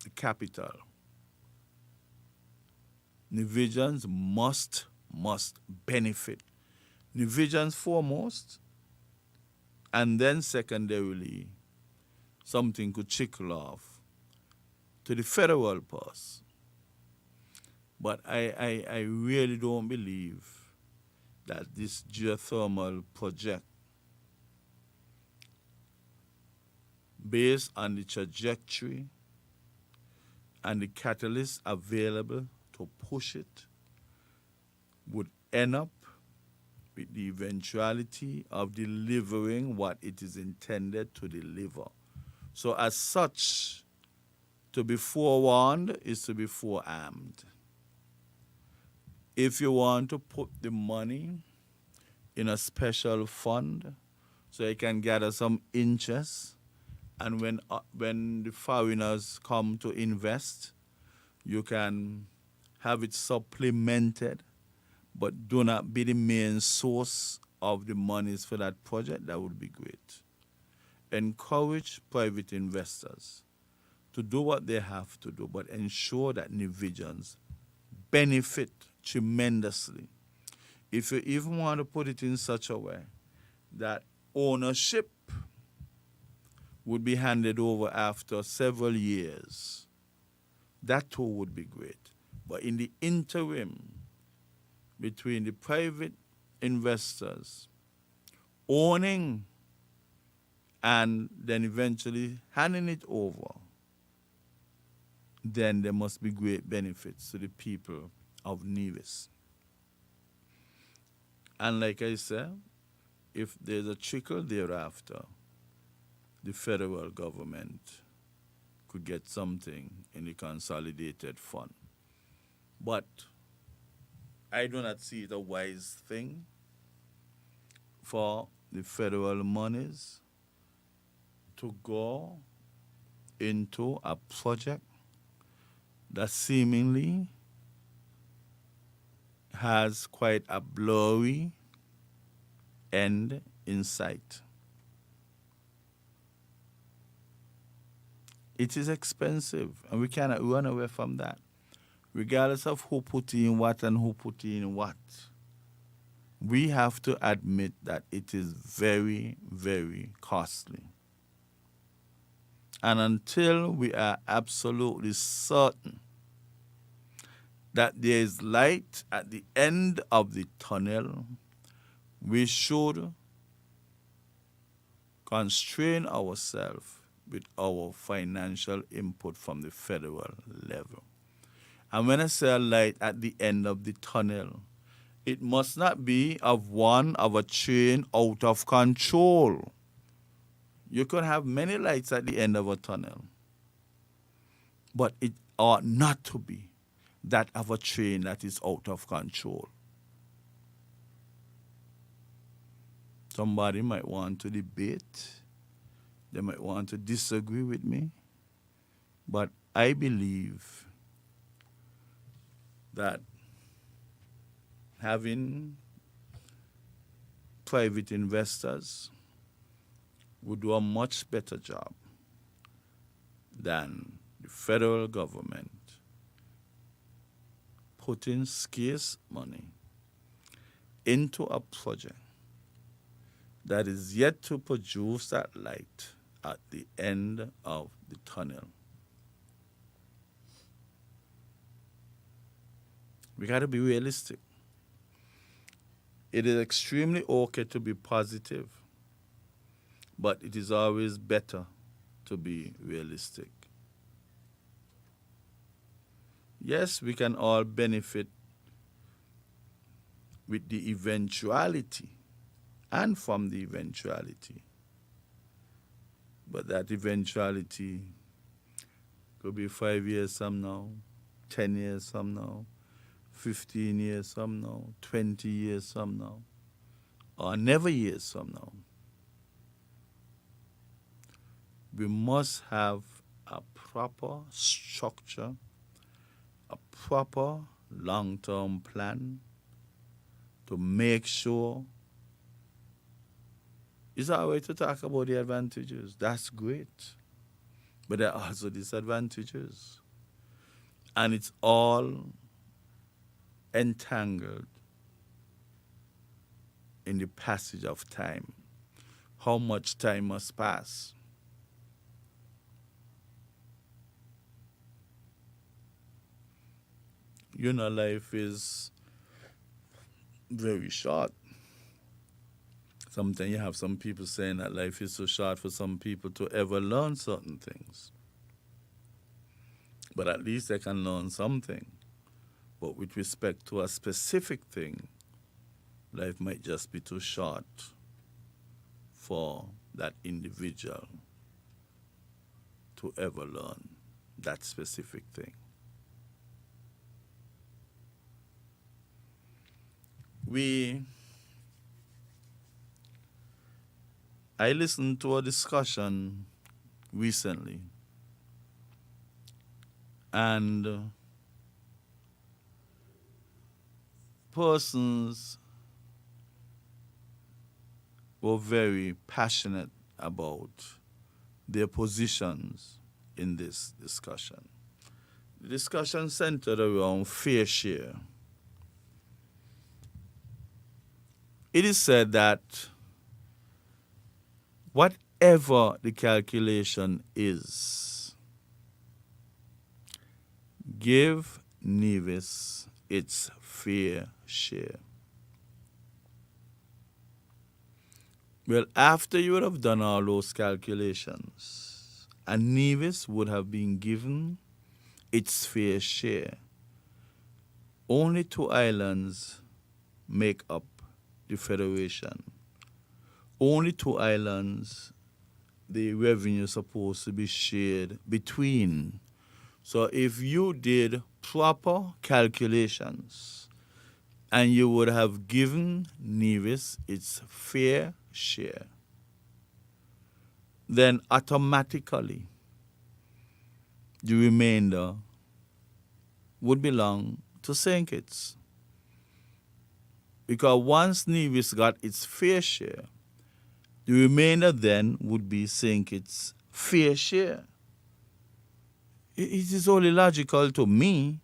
the capital, Nevisions must benefit. Nevisions foremost, and then secondarily, something could trickle off to the federal purse. But I really don't believe that this geothermal project, based on the trajectory and the catalyst available to push it, would end up with the eventuality of delivering what it is intended to deliver. So as such, to be forewarned is to be forearmed. If you want to put the money in a special fund so you can gather some interest, and when the foreigners come to invest, you can have it supplemented, but do not be the main source of the monies for that project, that would be great. Encourage private investors to do what they have to do, but ensure that Nevisions benefit tremendously. If you even want to put it in such a way that ownership would be handed over after several years, that too would be great. But in the interim, between the private investors owning and then eventually handing it over, then there must be great benefits to the people of NewRish. And like I said, if there's a trickle thereafter, the federal government could get something in the consolidated fund. But I do not see it a wise thing for the federal monies to go into a project that seemingly has quite a blurry end in sight. It is expensive, and we cannot run away from that. Regardless of who put in what and who put in what, we have to admit that it is very, very costly. And until we are absolutely certain that there is light at the end of the tunnel, we should constrain ourselves with our financial input from the federal level. And when I say a light at the end of the tunnel, it must not be of a train out of control. You could have many lights at the end of a tunnel, but it ought not to be that of a train that is out of control. Somebody might want to debate, they might want to disagree with me, but I believe that having private investors would do a much better job than the federal government putting scarce money into a project that is yet to produce that light at the end of the tunnel. We got to be realistic. It is extremely okay to be positive, but it is always better to be realistic. Yes, we can all benefit with the eventuality and from the eventuality. But that eventuality could be 5 years from now, 10 years from now, 15 years from now, 20 years from now, or never years from now. We must have a proper structure, a proper long-term plan to make sure. It's all right to talk about the advantages. That's great. But there are also disadvantages. And it's all entangled in the passage of time. How much time must pass? You know, life is very short. Sometimes you have some people saying that life is so short for some people to ever learn certain things. But at least they can learn something. But with respect to a specific thing, life might just be too short for that individual to ever learn that specific thing. I listened to a discussion recently, and persons were very passionate about their positions in this discussion. The discussion centered around fair share. It is said that whatever the calculation is, give NewRish its fair share. Well, after you would have done all those calculations, and Nevis would have been given its fair share. Only two islands make up the federation. Only two islands, the revenue is supposed to be shared between. So if you did proper calculations and you would have given Nevis its fair share, then automatically the remainder would belong to St. Kitts. Because once Nevis got its fair share, the remainder then would be St. Kitts' fair share. It is only logical to me,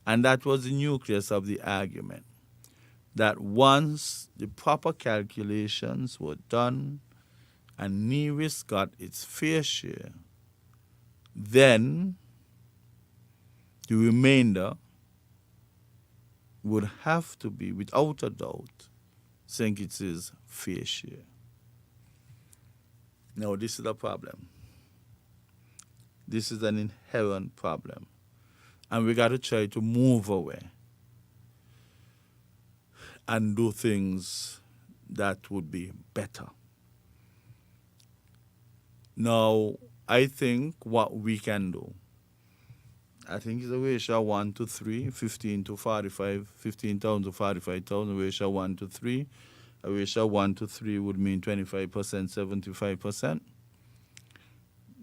and that was the nucleus of the argument, that once the proper calculations were done and Nevis got its fair share, then the remainder would have to be, without a doubt, St. Kitts' fair share. Now, this is the problem. This is an inherent problem. And we got to try to move away and do things that would be better. Now, I think what we can do, I think it's a ratio 1 to 3, 15 to 45, 15,000 to 45,000, ratio 1 to 3. A ratio 1 to 3 would mean 25%, 75%.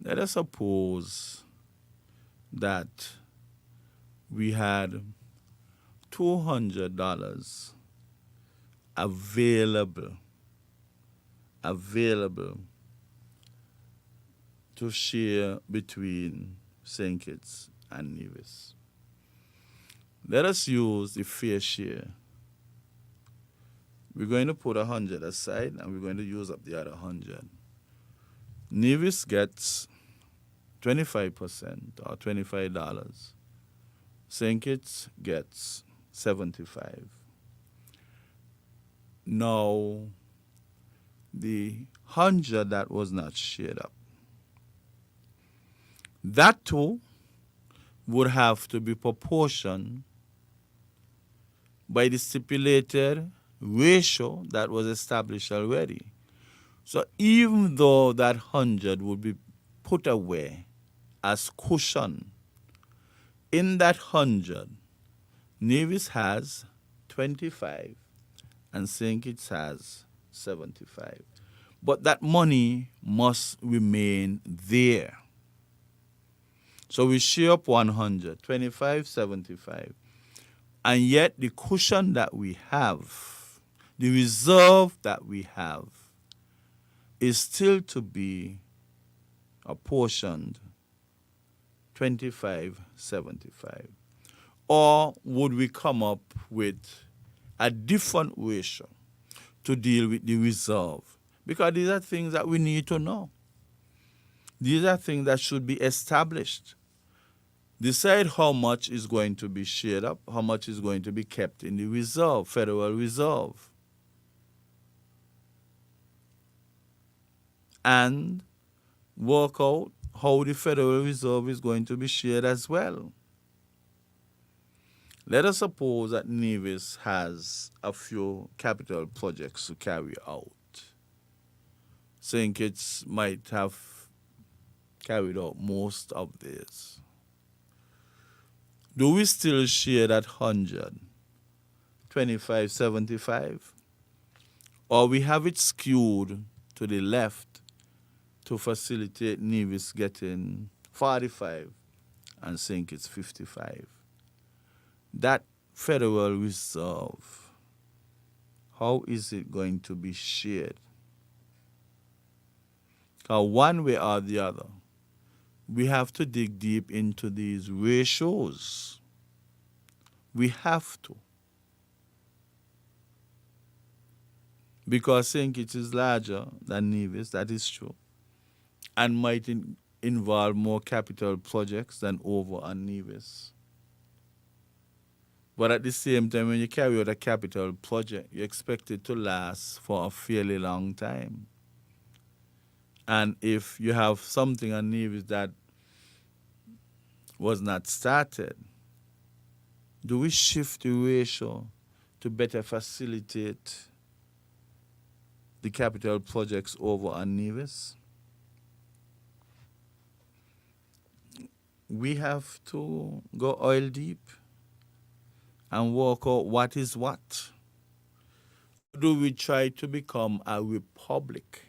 Let us suppose that we had $200 available to share between St. Kitts and Nevis. Let us use the fair share. We're going to put 100 aside and we're going to use up the other 100. Nevis gets 25% or $25. St. Kitts gets 75. Now, the 100 that was not shared up, that too would have to be proportioned by the stipulated ratio that was established already. So even though that 100 would be put away as cushion, in that 100, Nevis has 25 and St. Kitts has 75. But that money must remain there. So we share up 100, 25, 75. And yet the cushion that we have, the reserve that we have, is still to be apportioned 25, 75. Or would we come up with a different ratio to deal with the reserve? Because these are things that we need to know. These are things that should be established. Decide how much is going to be shared up, how much is going to be kept in the reserve, Federal Reserve. And work out how the Federal Reserve is going to be shared as well. Let us suppose that Nevis has a few capital projects to carry out. St. Kitts might have carried out most of this. Do we still share that 100, 25, 75? Or we have it skewed to the left to facilitate Nevis getting 45 and St. Kitts 55? That Federal Reserve, how is it going to be shared? One way or the other, we have to dig deep into these ratios. We have to. Because St. Kitts is larger than Nevis, that is true, and might involve more capital projects than over on Nevis. But at the same time, when you carry out a capital project, you expect it to last for a fairly long time. And if you have something on Nevis that was not started, do we shift the ratio to better facilitate the capital projects over on Nevis? We have to go oil deep and work out what is what. Do we try to become a republic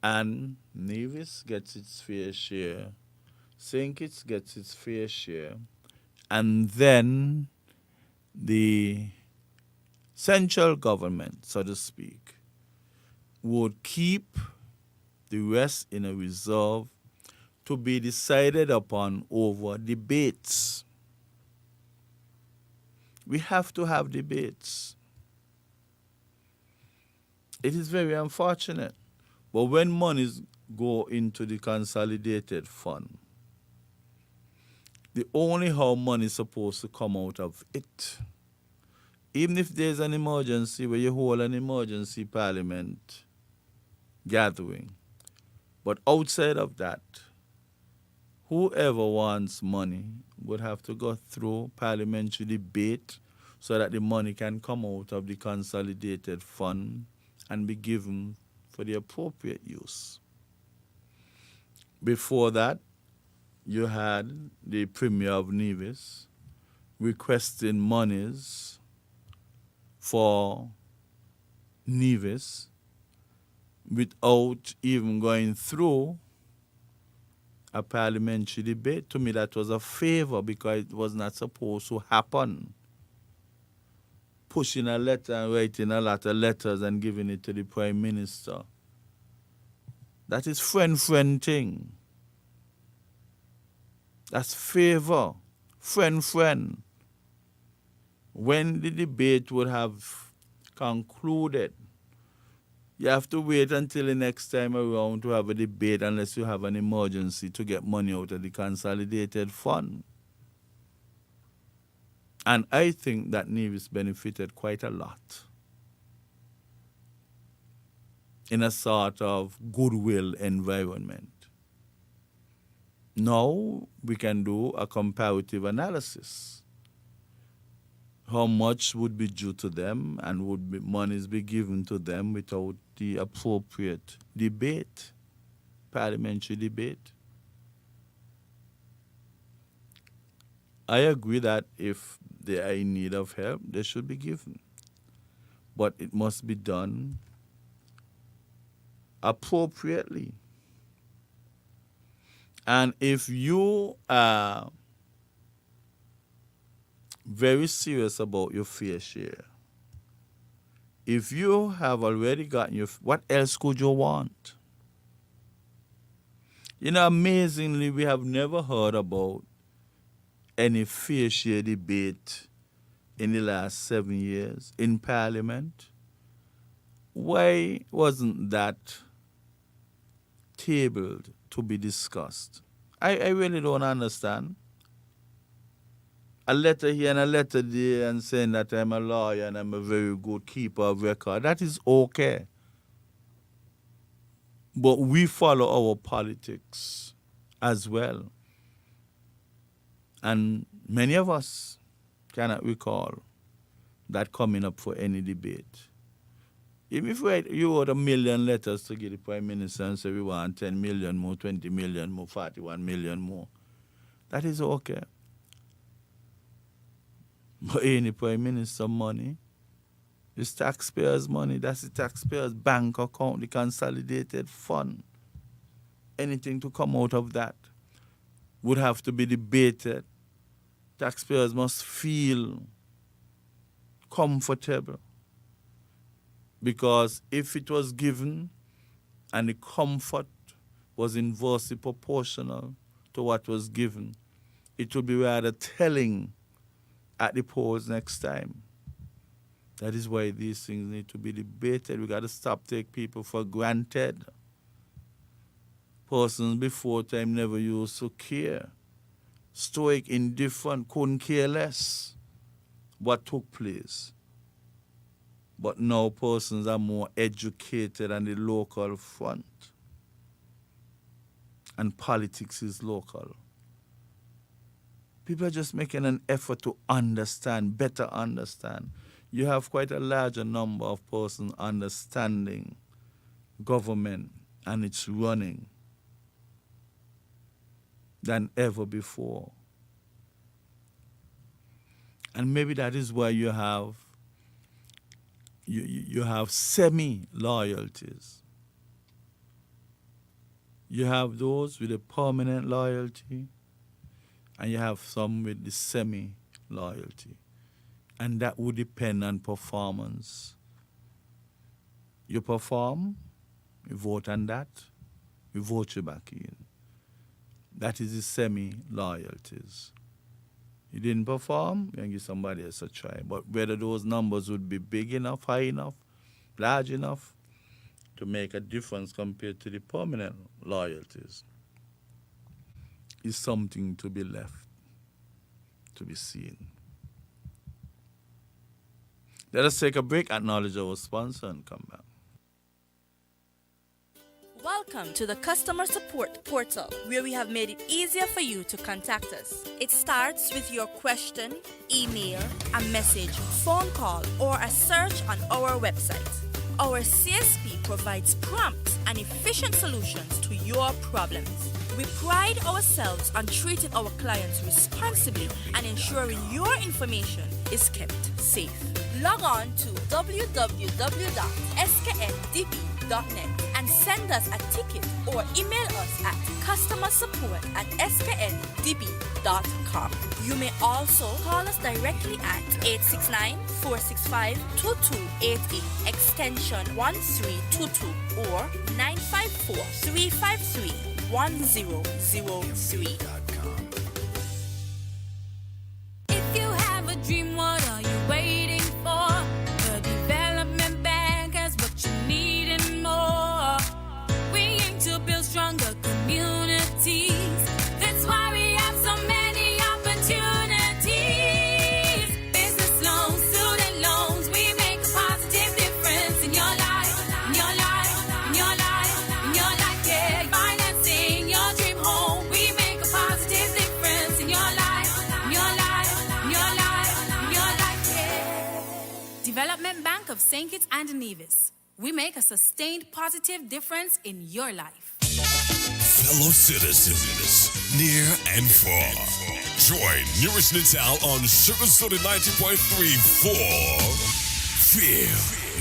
and Nevis gets its fair share, St. Kitts gets its fair share, and then the central government, so to speak, would keep the rest in a reserve to be decided upon over debates. We have to have debates. It is very unfortunate. But when monies go into the consolidated fund, the only how money is supposed to come out of it. Even if there's an emergency where you hold an emergency parliament gathering. But outside of that, whoever wants money would have to go through parliamentary debate so that the money can come out of the consolidated fund and be given for the appropriate use. Before that, you had the Premier of Nevis requesting monies for Nevis without even going through a parliamentary debate. To me, that was a favor because it was not supposed to happen. Pushing a letter and writing a lot of letters and giving it to the Prime Minister. That is friend thing. That's favor. Friend. When the debate would have concluded, you have to wait until the next time around to have a debate unless you have an emergency to get money out of the consolidated fund. And I think that Nevis benefited quite a lot in a sort of goodwill environment. Now we can do a comparative analysis. How much would be due to them and would monies be given to them without the appropriate debate, parliamentary debate? I agree that if they are in need of help, they should be given. But it must be done appropriately. And if you are very serious about your fair share, if you have already gotten your, what else could you want? You know, amazingly, we have never heard about any fair share debate in the last 7 years in Parliament. Why wasn't that tabled to be discussed? I really don't understand. A letter here and a letter there and saying that I'm a lawyer and I'm a very good keeper of record, that is okay. But we follow our politics as well. And many of us cannot recall that coming up for any debate. Even if you wrote 1 million letters to get the Prime Minister and say we want 10 million more, 20 million more, 41 million more, that is okay. But any Prime Minister money, it's taxpayers' money. That's the taxpayers' bank account, the consolidated fund. Anything to come out of that would have to be debated. Taxpayers must feel comfortable. Because if it was given and the comfort was inversely proportional to what was given, it would be rather telling at the polls next time. That is why these things need to be debated. We got to stop taking people for granted. Persons before time never used to care. Stoic, indifferent, couldn't care less what took place. But now persons are more educated on the local front. and politics is local. People are just making an effort to understand, better understand. You have quite a larger number of persons understanding government and its running than ever before. And maybe that is why you have semi-loyalties. You have those with a permanent loyalty, and you have some with the semi-loyalty. And that would depend on performance. You perform, you vote on that, we vote you back in. That is the semi-loyalties. You didn't perform, you can give somebody else a try. But whether those numbers would be big enough, high enough, large enough to make a difference compared to the permanent loyalties is something to be left to be seen. Let us take a break, acknowledge our sponsor, and come back. Welcome to the customer support portal, where we have made it easier for you to contact us. It starts with your question, email, a message, phone call, or a search on our website. Our CSP provides prompt and efficient solutions to your problems. We pride ourselves on treating our clients responsibly and ensuring your information is kept safe. Log on to www.skndb.net and send us a ticket or email us at customersupport@skndb.com. You may also call us directly at 869-465-2288, extension 1322, or 954-353-1003. If you have a dream, what are you waiting for? The development bank has what you need and more. We aim to build stronger communities. That's why we have so many opportunities. Business loans, student loans, we make a positive difference in your life, in your life, in your life, in your life, yeah. Financing your dream home, we make a positive difference in your life, in your life, in your life, in your life, yeah. Development Bank of St. Kitts and Nevis. We make a sustained positive difference in your life. Fellow citizens, near and far, join NewRish Nital on Sugar Soda 90.3 for Fear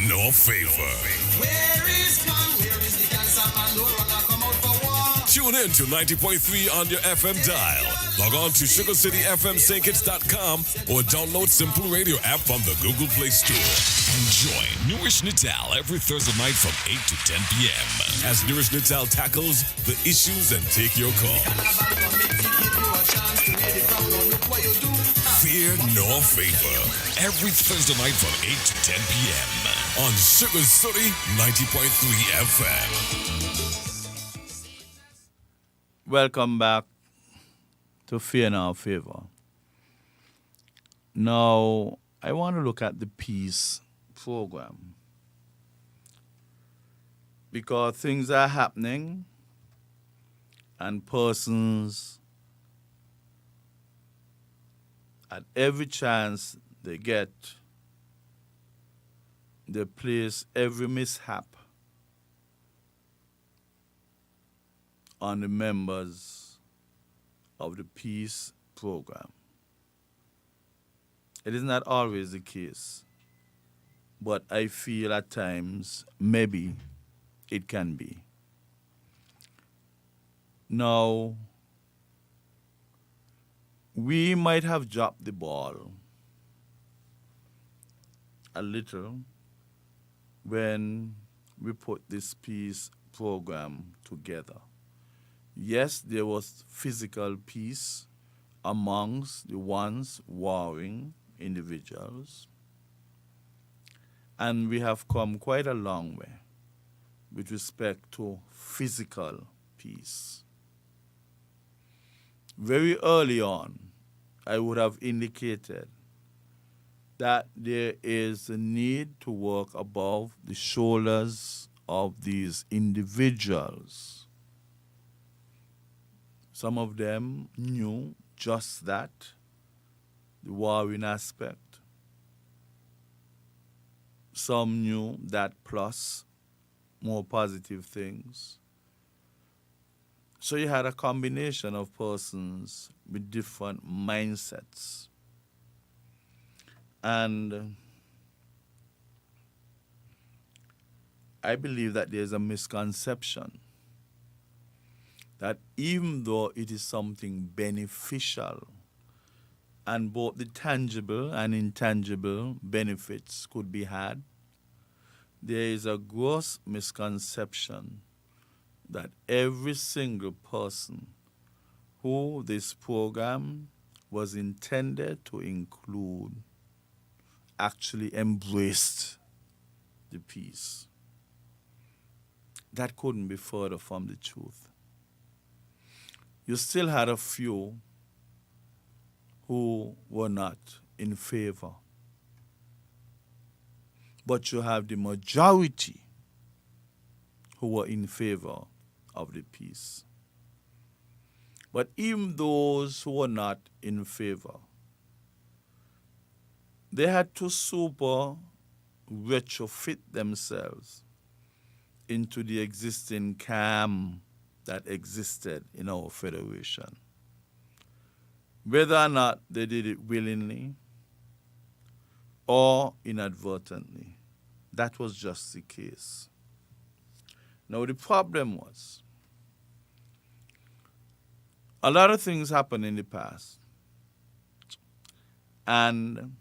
No Favor. Where is man? Where is the cancer man? No runner come out for war. Tune in to 90.3 on your FM dial. Log on to SugarCityFMSaintKitts.com or download Simple Radio app from the Google Play Store. And join NewRish Nital every Thursday night from 8 to 10 p.m. as NewRish Nital tackles the issues and take your calls. Fear No Favor every Thursday night from 8 to 10 p.m. on Sugar City 90.3 FM. Welcome back to Fear No Favor. Now, I want to look at the peace program because things are happening and persons at every chance they get, they place every mishap on the members of the peace program. It is not always the case, but I feel at times maybe it can be. Now, we might have dropped the ball a little when we put this peace program together. Yes, there was physical peace amongst the ones warring individuals, and we have come quite a long way with respect to physical peace. Very early on, I would have indicated that there is a need to work above the shoulders of these individuals Some of them knew just that, the warring aspect. Some knew that plus more positive things. So you had a combination of persons with different mindsets. And I believe that there's a misconception that even though it is something beneficial, and both the tangible and intangible benefits could be had, there is a gross misconception that every single person who this program was intended to include actually embraced the peace. That couldn't be further from the truth. You still had a few who were not in favor. But you have the majority who were in favor of the peace. But even those who were not in favor, they had to super retrofit themselves into the existing calm that existed in our federation. Whether or not they did it willingly or inadvertently, that was just the case. Now the problem was, a lot of things happened in the past, and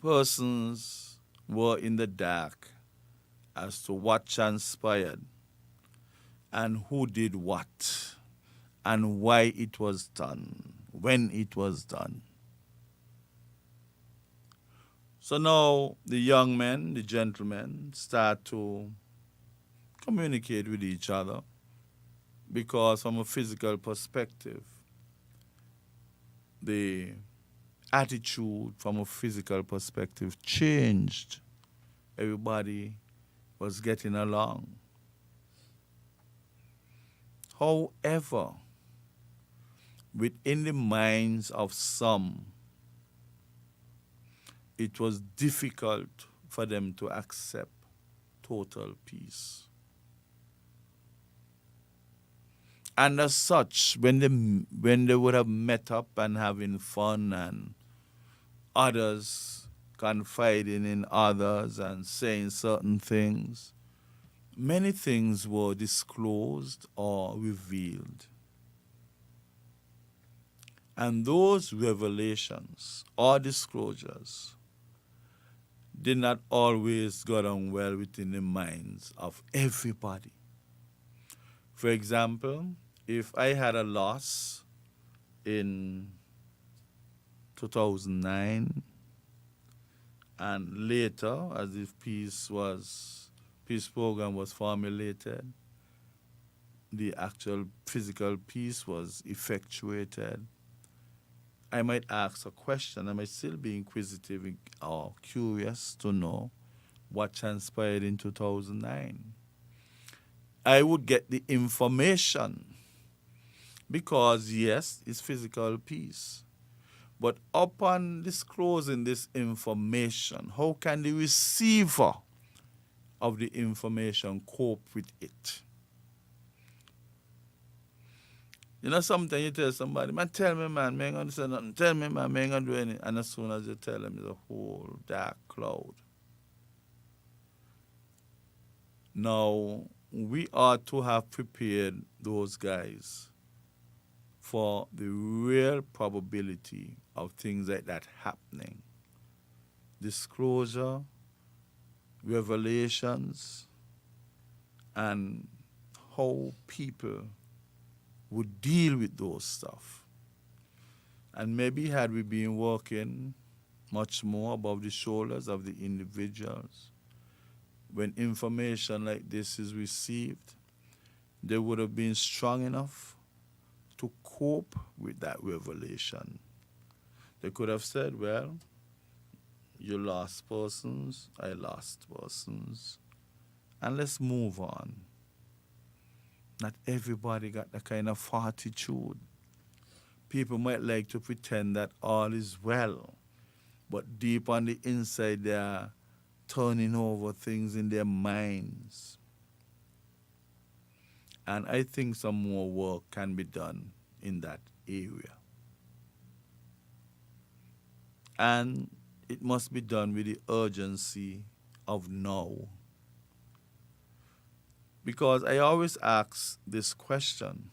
persons were in the dark as to what transpired and who did what and why it was done, when it was done. So now the young men, the gentlemen, start to communicate with each other, because from a physical perspective, the attitude from a physical perspective changed. Everybody was getting along. However, within the minds of some, it was difficult for them to accept total peace. And as such, when they would have met up and having fun, and others confiding in others and saying certain things, many things were disclosed or revealed. And those revelations or disclosures did not always go down well within the minds of everybody. For example, if I had a loss in 2009, and later, as the peace program was formulated, the actual physical peace was effectuated, I might ask a question. I might still be inquisitive or curious to know what transpired in 2009. I would get the information because, yes, it's physical peace. But upon disclosing this information, how can the receiver of the information cope with it? You know, sometimes you tell somebody, man, tell me, man, I ain't gonna say nothing. Tell me, man, I ain't gonna do anything. And as soon as you tell them, it's a whole dark cloud. Now, we ought to have prepared those guys for the real probability of things like that happening. Disclosure, revelations, and how people would deal with those stuff. And maybe had we been working much more above the shoulders of the individuals, when information like this is received, they would have been strong enough to cope with that revelation. They could have said, well, you lost persons, I lost persons, and let's move on. Not everybody got that kind of fortitude. People might like to pretend that all is well, but deep on the inside, they are turning over things in their minds. And I think some more work can be done in that area. And it must be done with the urgency of now. Because I always ask this question: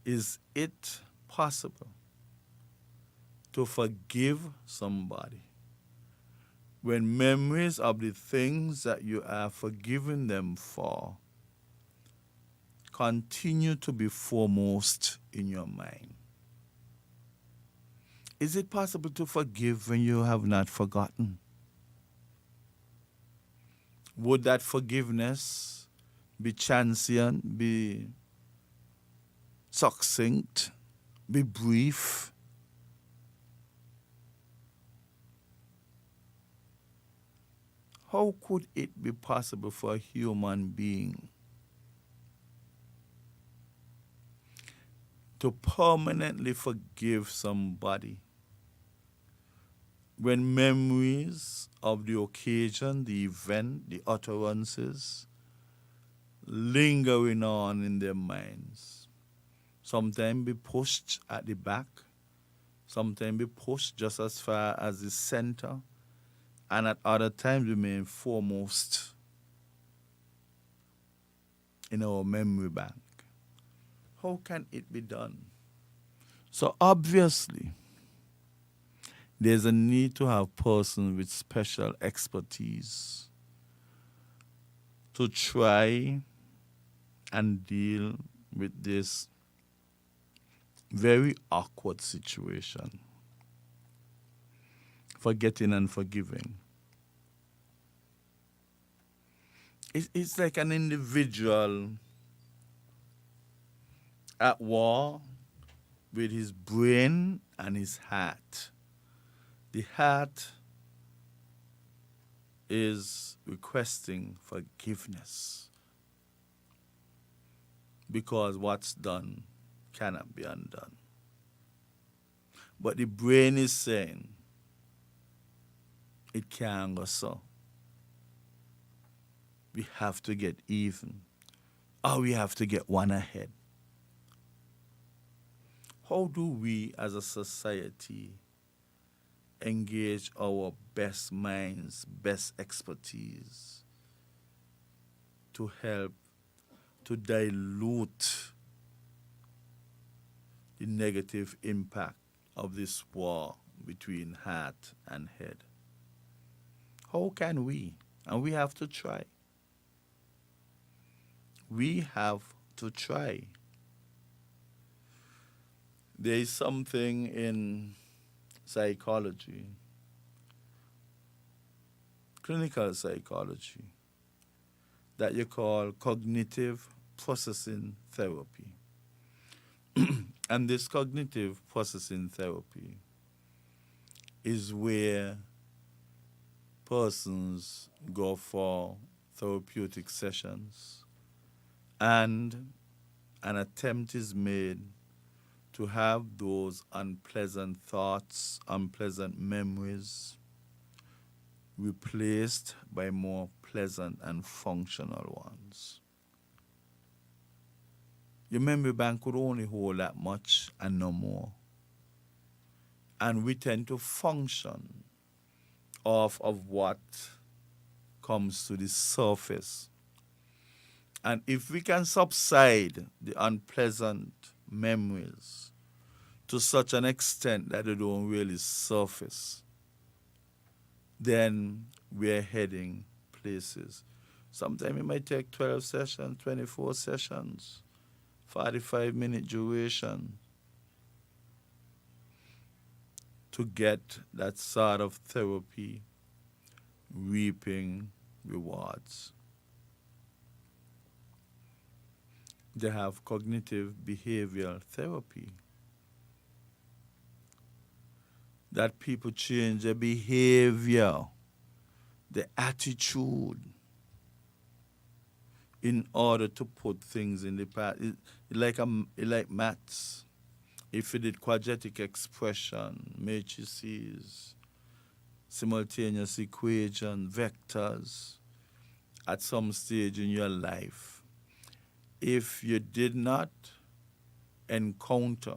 is it possible to forgive somebody when memories of the things that you are forgiving them for continue to be foremost in your mind? Is it possible to forgive when you have not forgotten? Would that forgiveness be transient, be succinct, be brief? How could it be possible for a human being to permanently forgive somebody when memories of the occasion, the event, the utterances lingering on in their minds? Sometimes be pushed at the back, sometimes be pushed just as far as the center, and at other times remain foremost in our memory bank. How can it be done? So obviously, there's a need to have persons with special expertise to try and deal with this very awkward situation, forgetting and forgiving. It's like an individual at war with his brain and his heart. The heart is requesting forgiveness because what's done cannot be undone. But the brain is saying it can't go so. We have to get even, or we have to get one ahead. How do we as a society engage our best minds, best expertise to help to dilute the negative impact of this war between heart and head? How can we? And we have to try. We have to try. There is something in psychology, clinical psychology, that you call cognitive processing therapy. And this cognitive processing therapy is where persons go for therapeutic sessions and an attempt is made to have those unpleasant thoughts, unpleasant memories replaced by more pleasant and functional ones. Your memory bank could only hold that much and no more. And we tend to function off of what comes to the surface. And if we can subside the unpleasant memories to such an extent that they don't really surface, then we're heading places. Sometimes it might take 12 sessions, 24 sessions, 45-minute duration to get that sort of therapy reaping rewards. They have cognitive behavioral therapy, that people change their behavior, their attitude in order to put things in the past. It like maths. If you did quadratic expression, matrices, simultaneous equation, vectors, at some stage in your life, if you did not encounter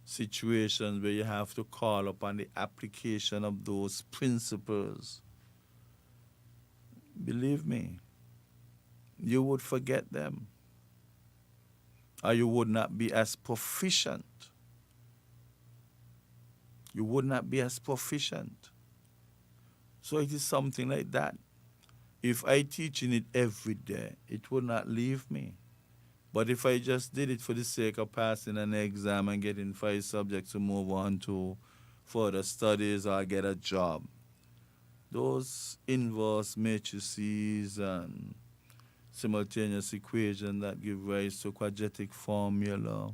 situations where you have to call upon the application of those principles, believe me, you would forget them, or you would not be as proficient. You would not be as proficient. So it is something like that. If I teach in it every day, it would not leave me. But if I just did it for the sake of passing an exam and getting 5 subjects to move on to further studies or get a job, those inverse matrices and simultaneous equations that give rise to quadratic formula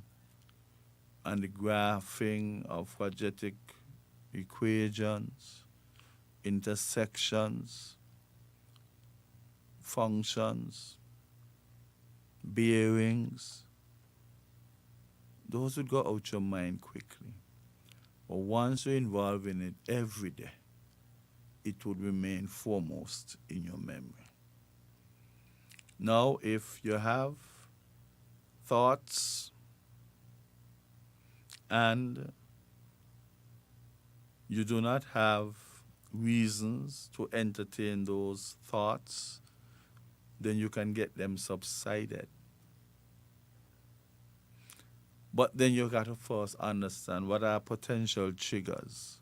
and the graphing of quadratic equations, intersections, functions, bearings, those would go out your mind quickly. But once you're involved in it every day, it would remain foremost in your memory. Now, if you have thoughts and you do not have reasons to entertain those thoughts, then you can get them subsided. But then you got to first understand what are potential triggers.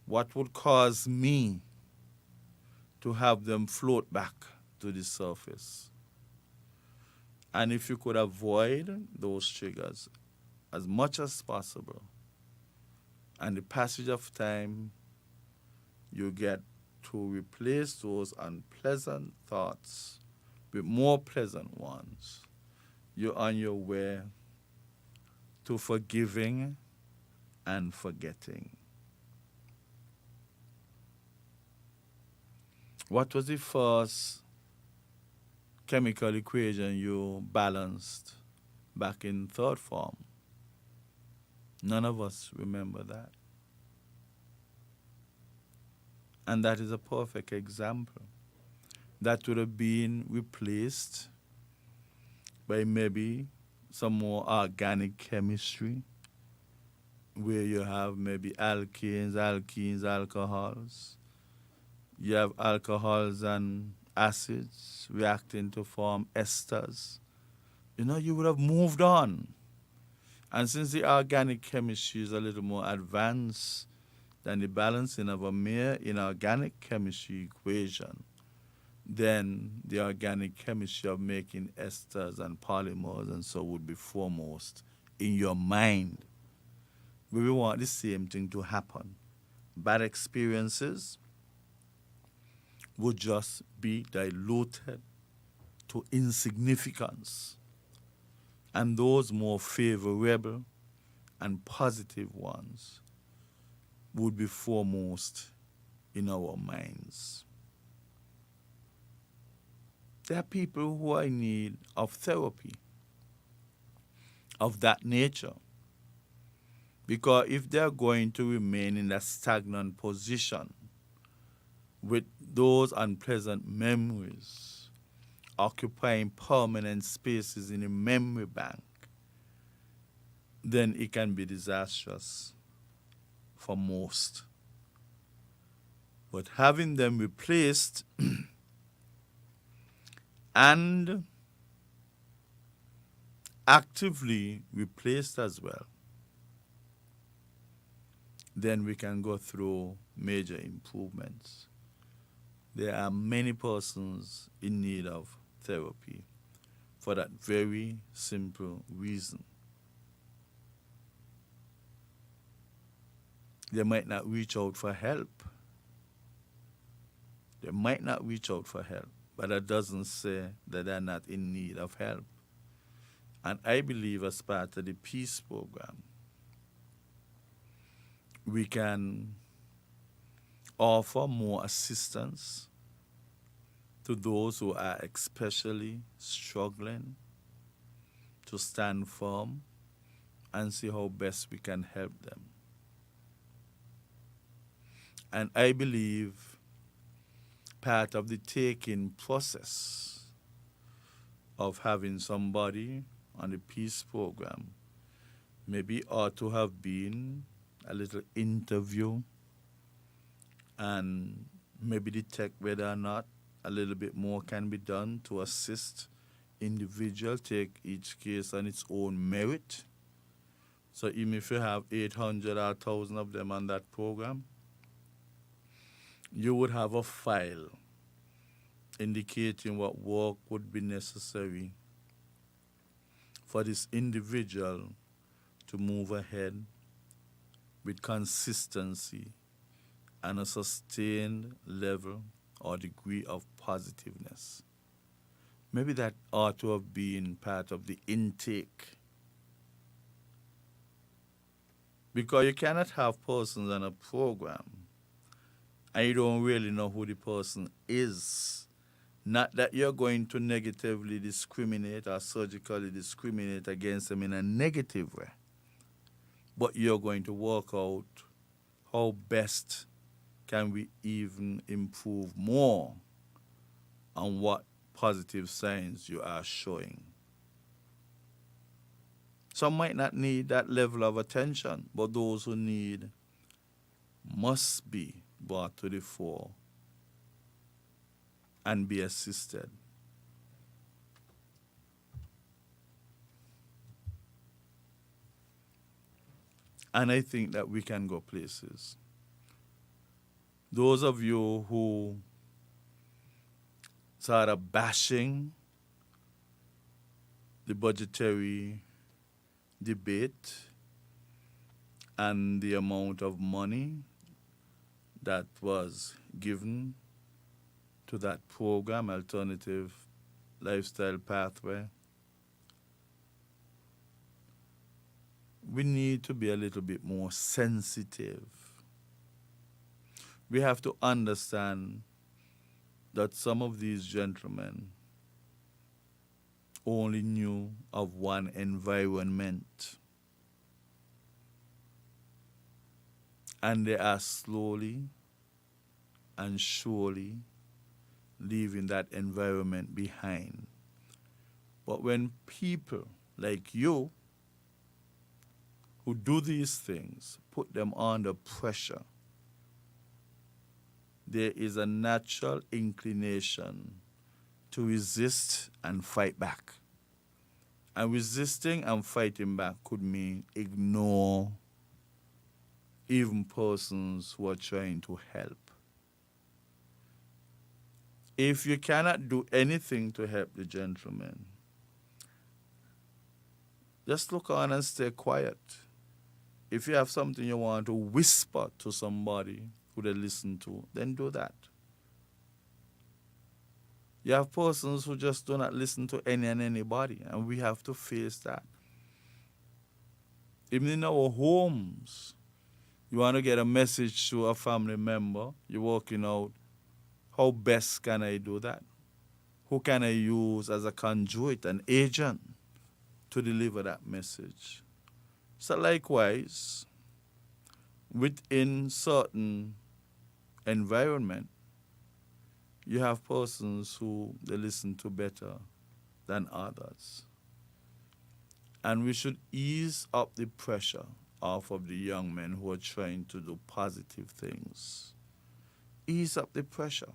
What would cause me to have them float back to the surface? And if you could avoid those triggers as much as possible, and the passage of time, you get to replace those unpleasant thoughts with more pleasant ones, you're on your way to forgiving and forgetting. What was the first chemical equation you balanced back in third form? None of us remember that. And that is a perfect example. That would have been replaced by maybe some more organic chemistry, where you have maybe alkanes, alkenes, alcohols. You have alcohols and acids reacting to form esters. You would have moved on. And since the organic chemistry is a little more advanced than the balancing of a mere inorganic chemistry equation, then the organic chemistry of making esters and polymers and so would be foremost in your mind. We want the same thing to happen. Bad experiences would just be diluted to insignificance, and those more favorable and positive ones would be foremost in our minds. There are people who are in need of therapy of that nature, because if they're going to remain in a stagnant position with those unpleasant memories occupying permanent spaces in a memory bank, then it can be disastrous for most. But having them replaced and actively replaced as well, then we can go through major improvements. There are many persons in need of therapy for that very simple reason. They might not reach out for help. They might not reach out for help, but that doesn't say that they're not in need of help. And I believe as part of the peace program, we can offer more assistance to those who are especially struggling to stand firm and see how best we can help them. And I believe part of the taking process of having somebody on the peace program maybe ought to have been a little interview and maybe detect whether or not a little bit more can be done to assist individual take each case on its own merit. So even if you have 800 or 1,000 of them on that program, you would have a file indicating what work would be necessary for this individual to move ahead with consistency and a sustained level or degree of positiveness. Maybe that ought to have been part of the intake. Because you cannot have persons on a program and you don't really know who the person is. Not that you're going to negatively discriminate or surgically discriminate against them in a negative way, but you're going to work out how best can we even improve more on what positive signs you are showing. Some might not need that level of attention, but those who need must be brought to the fore and be assisted. And I think that we can go places. Those of you who started bashing the budgetary debate and the amount of money that was given to that program, Alternative Lifestyle Pathway, we need to be a little bit more sensitive. We have to understand that some of these gentlemen only knew of one environment. And they are slowly and surely leaving that environment behind. But when people like you who do these things put them under pressure, there is a natural inclination to resist and fight back. And resisting and fighting back could mean ignore even persons who are trying to help. If you cannot do anything to help the gentleman, just look on and stay quiet. If you have something you want to whisper to somebody who they listen to, then do that. You have persons who just do not listen to any and anybody, and we have to face that. Even in our homes, you want to get a message to a family member, you're working out, how best can I do that? Who can I use as a conduit, an agent, to deliver that message? So likewise, within certain environment, you have persons who they listen to better than others. And we should ease up the pressure off of the young men who are trying to do positive things. Ease up the pressure.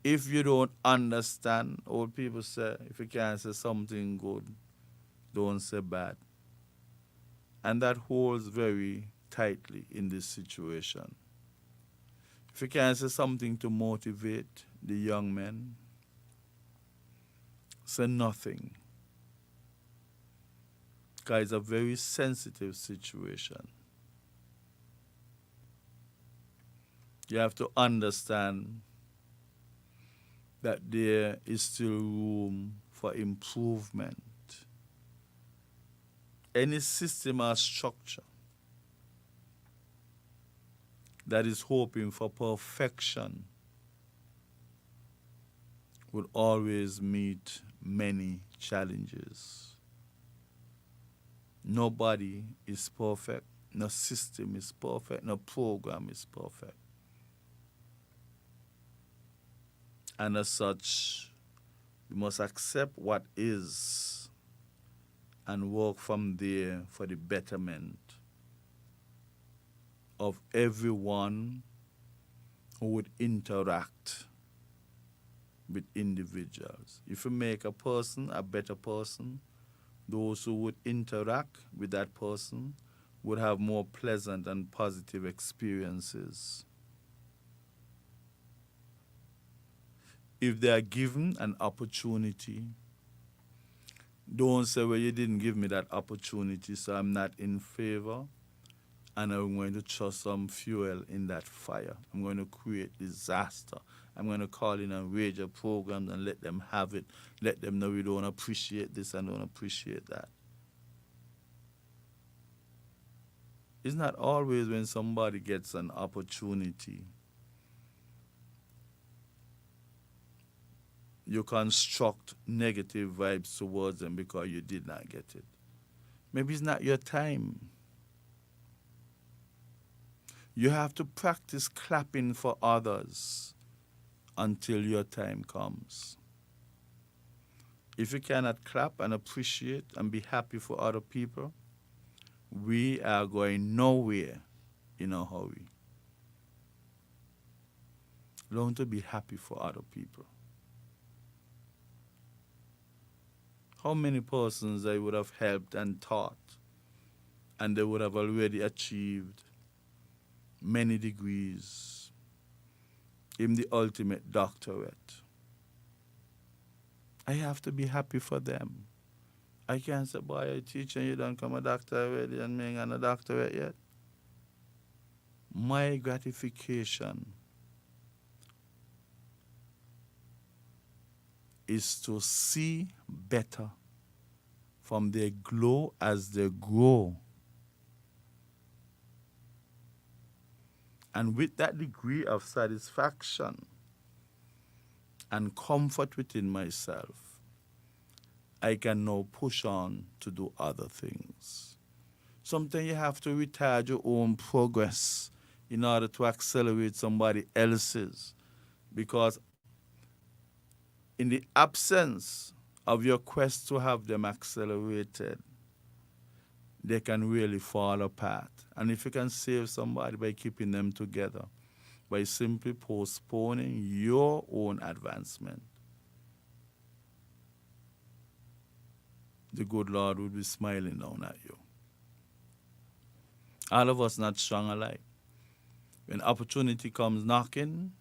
If you don't understand, old people say, if you can't say something good, don't say bad. And that holds very tightly in this situation. If you can't say something to motivate the young men, say nothing. Because it's a very sensitive situation. You have to understand that there is still room for improvement. Any system or structure that is hoping for perfection would always meet many challenges. Nobody is perfect. No system is perfect. No program is perfect. And as such, we must accept what is and work from there for the betterment of everyone who would interact with individuals. If you make a person a better person, those who would interact with that person would have more pleasant and positive experiences. If they are given an opportunity, don't say, well, you didn't give me that opportunity, so I'm not in favor, and I'm going to throw some fuel in that fire. I'm going to create disaster. I'm going to call in and wage a program and let them have it. Let them know we don't appreciate this and don't appreciate that. It's not always when somebody gets an opportunity you construct negative vibes towards them because you did not get it. Maybe it's not your time. You have to practice clapping for others until your time comes. If you cannot clap and appreciate and be happy for other people, we are going nowhere in a hurry. Learn to be happy for other people. How many persons I would have helped and taught, and they would have already achieved many degrees, even the ultimate doctorate. I have to be happy for them. I can't say, boy, I teach and you don't come a doctor already and me ain't a doctorate yet. My gratification is to see better from their glow as they grow. And with that degree of satisfaction and comfort within myself, I can now push on to do other things. Sometimes you have to retard your own progress in order to accelerate somebody else's, because in the absence of your quest to have them accelerated, they can really fall apart. And if you can save somebody by keeping them together, by simply postponing your own advancement, the good Lord will be smiling down at you. All of us not strong alike. When opportunity comes knocking,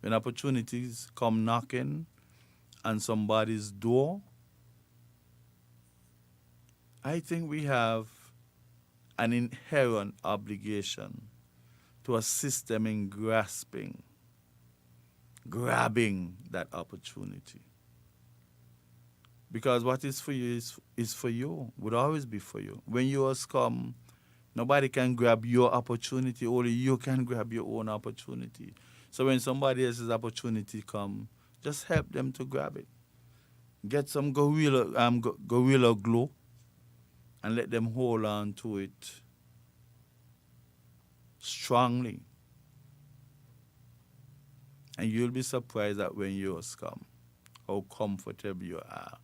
when opportunities come knocking on somebody's door, I think we have an inherent obligation to assist them in grabbing that opportunity. Because what is for you is for you, would always be for you. When yours come, nobody can grab your opportunity, only you can grab your own opportunity. So when somebody else's opportunity come, just help them to grab it. Get some gorilla glue and let them hold on to it strongly. And you'll be surprised that when yours come, how comfortable you are,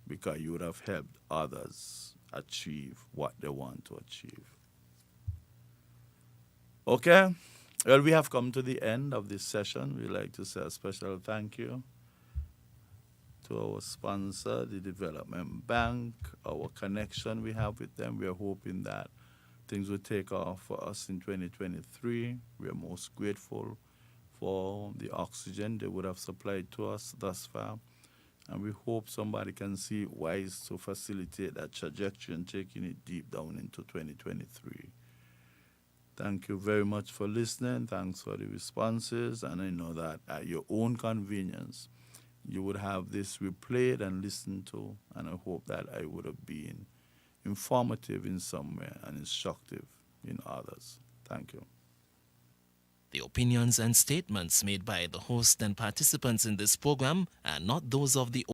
because you would have helped others achieve what they want to achieve. Okay? Well, we have come to the end of this session. We'd like to say a special thank you to our sponsor, the Development Bank, our connection we have with them. We are hoping that things will take off for us in 2023. We are most grateful for the oxygen they would have supplied to us thus far. And we hope somebody can see ways to facilitate that trajectory and taking it deep down into 2023. Thank you very much for listening. Thanks for the responses. And I know that at your own convenience, you would have this replayed and listened to. And I hope that I would have been informative in some way and instructive in others. Thank you. The opinions and statements made by the host and participants in this program are not those of the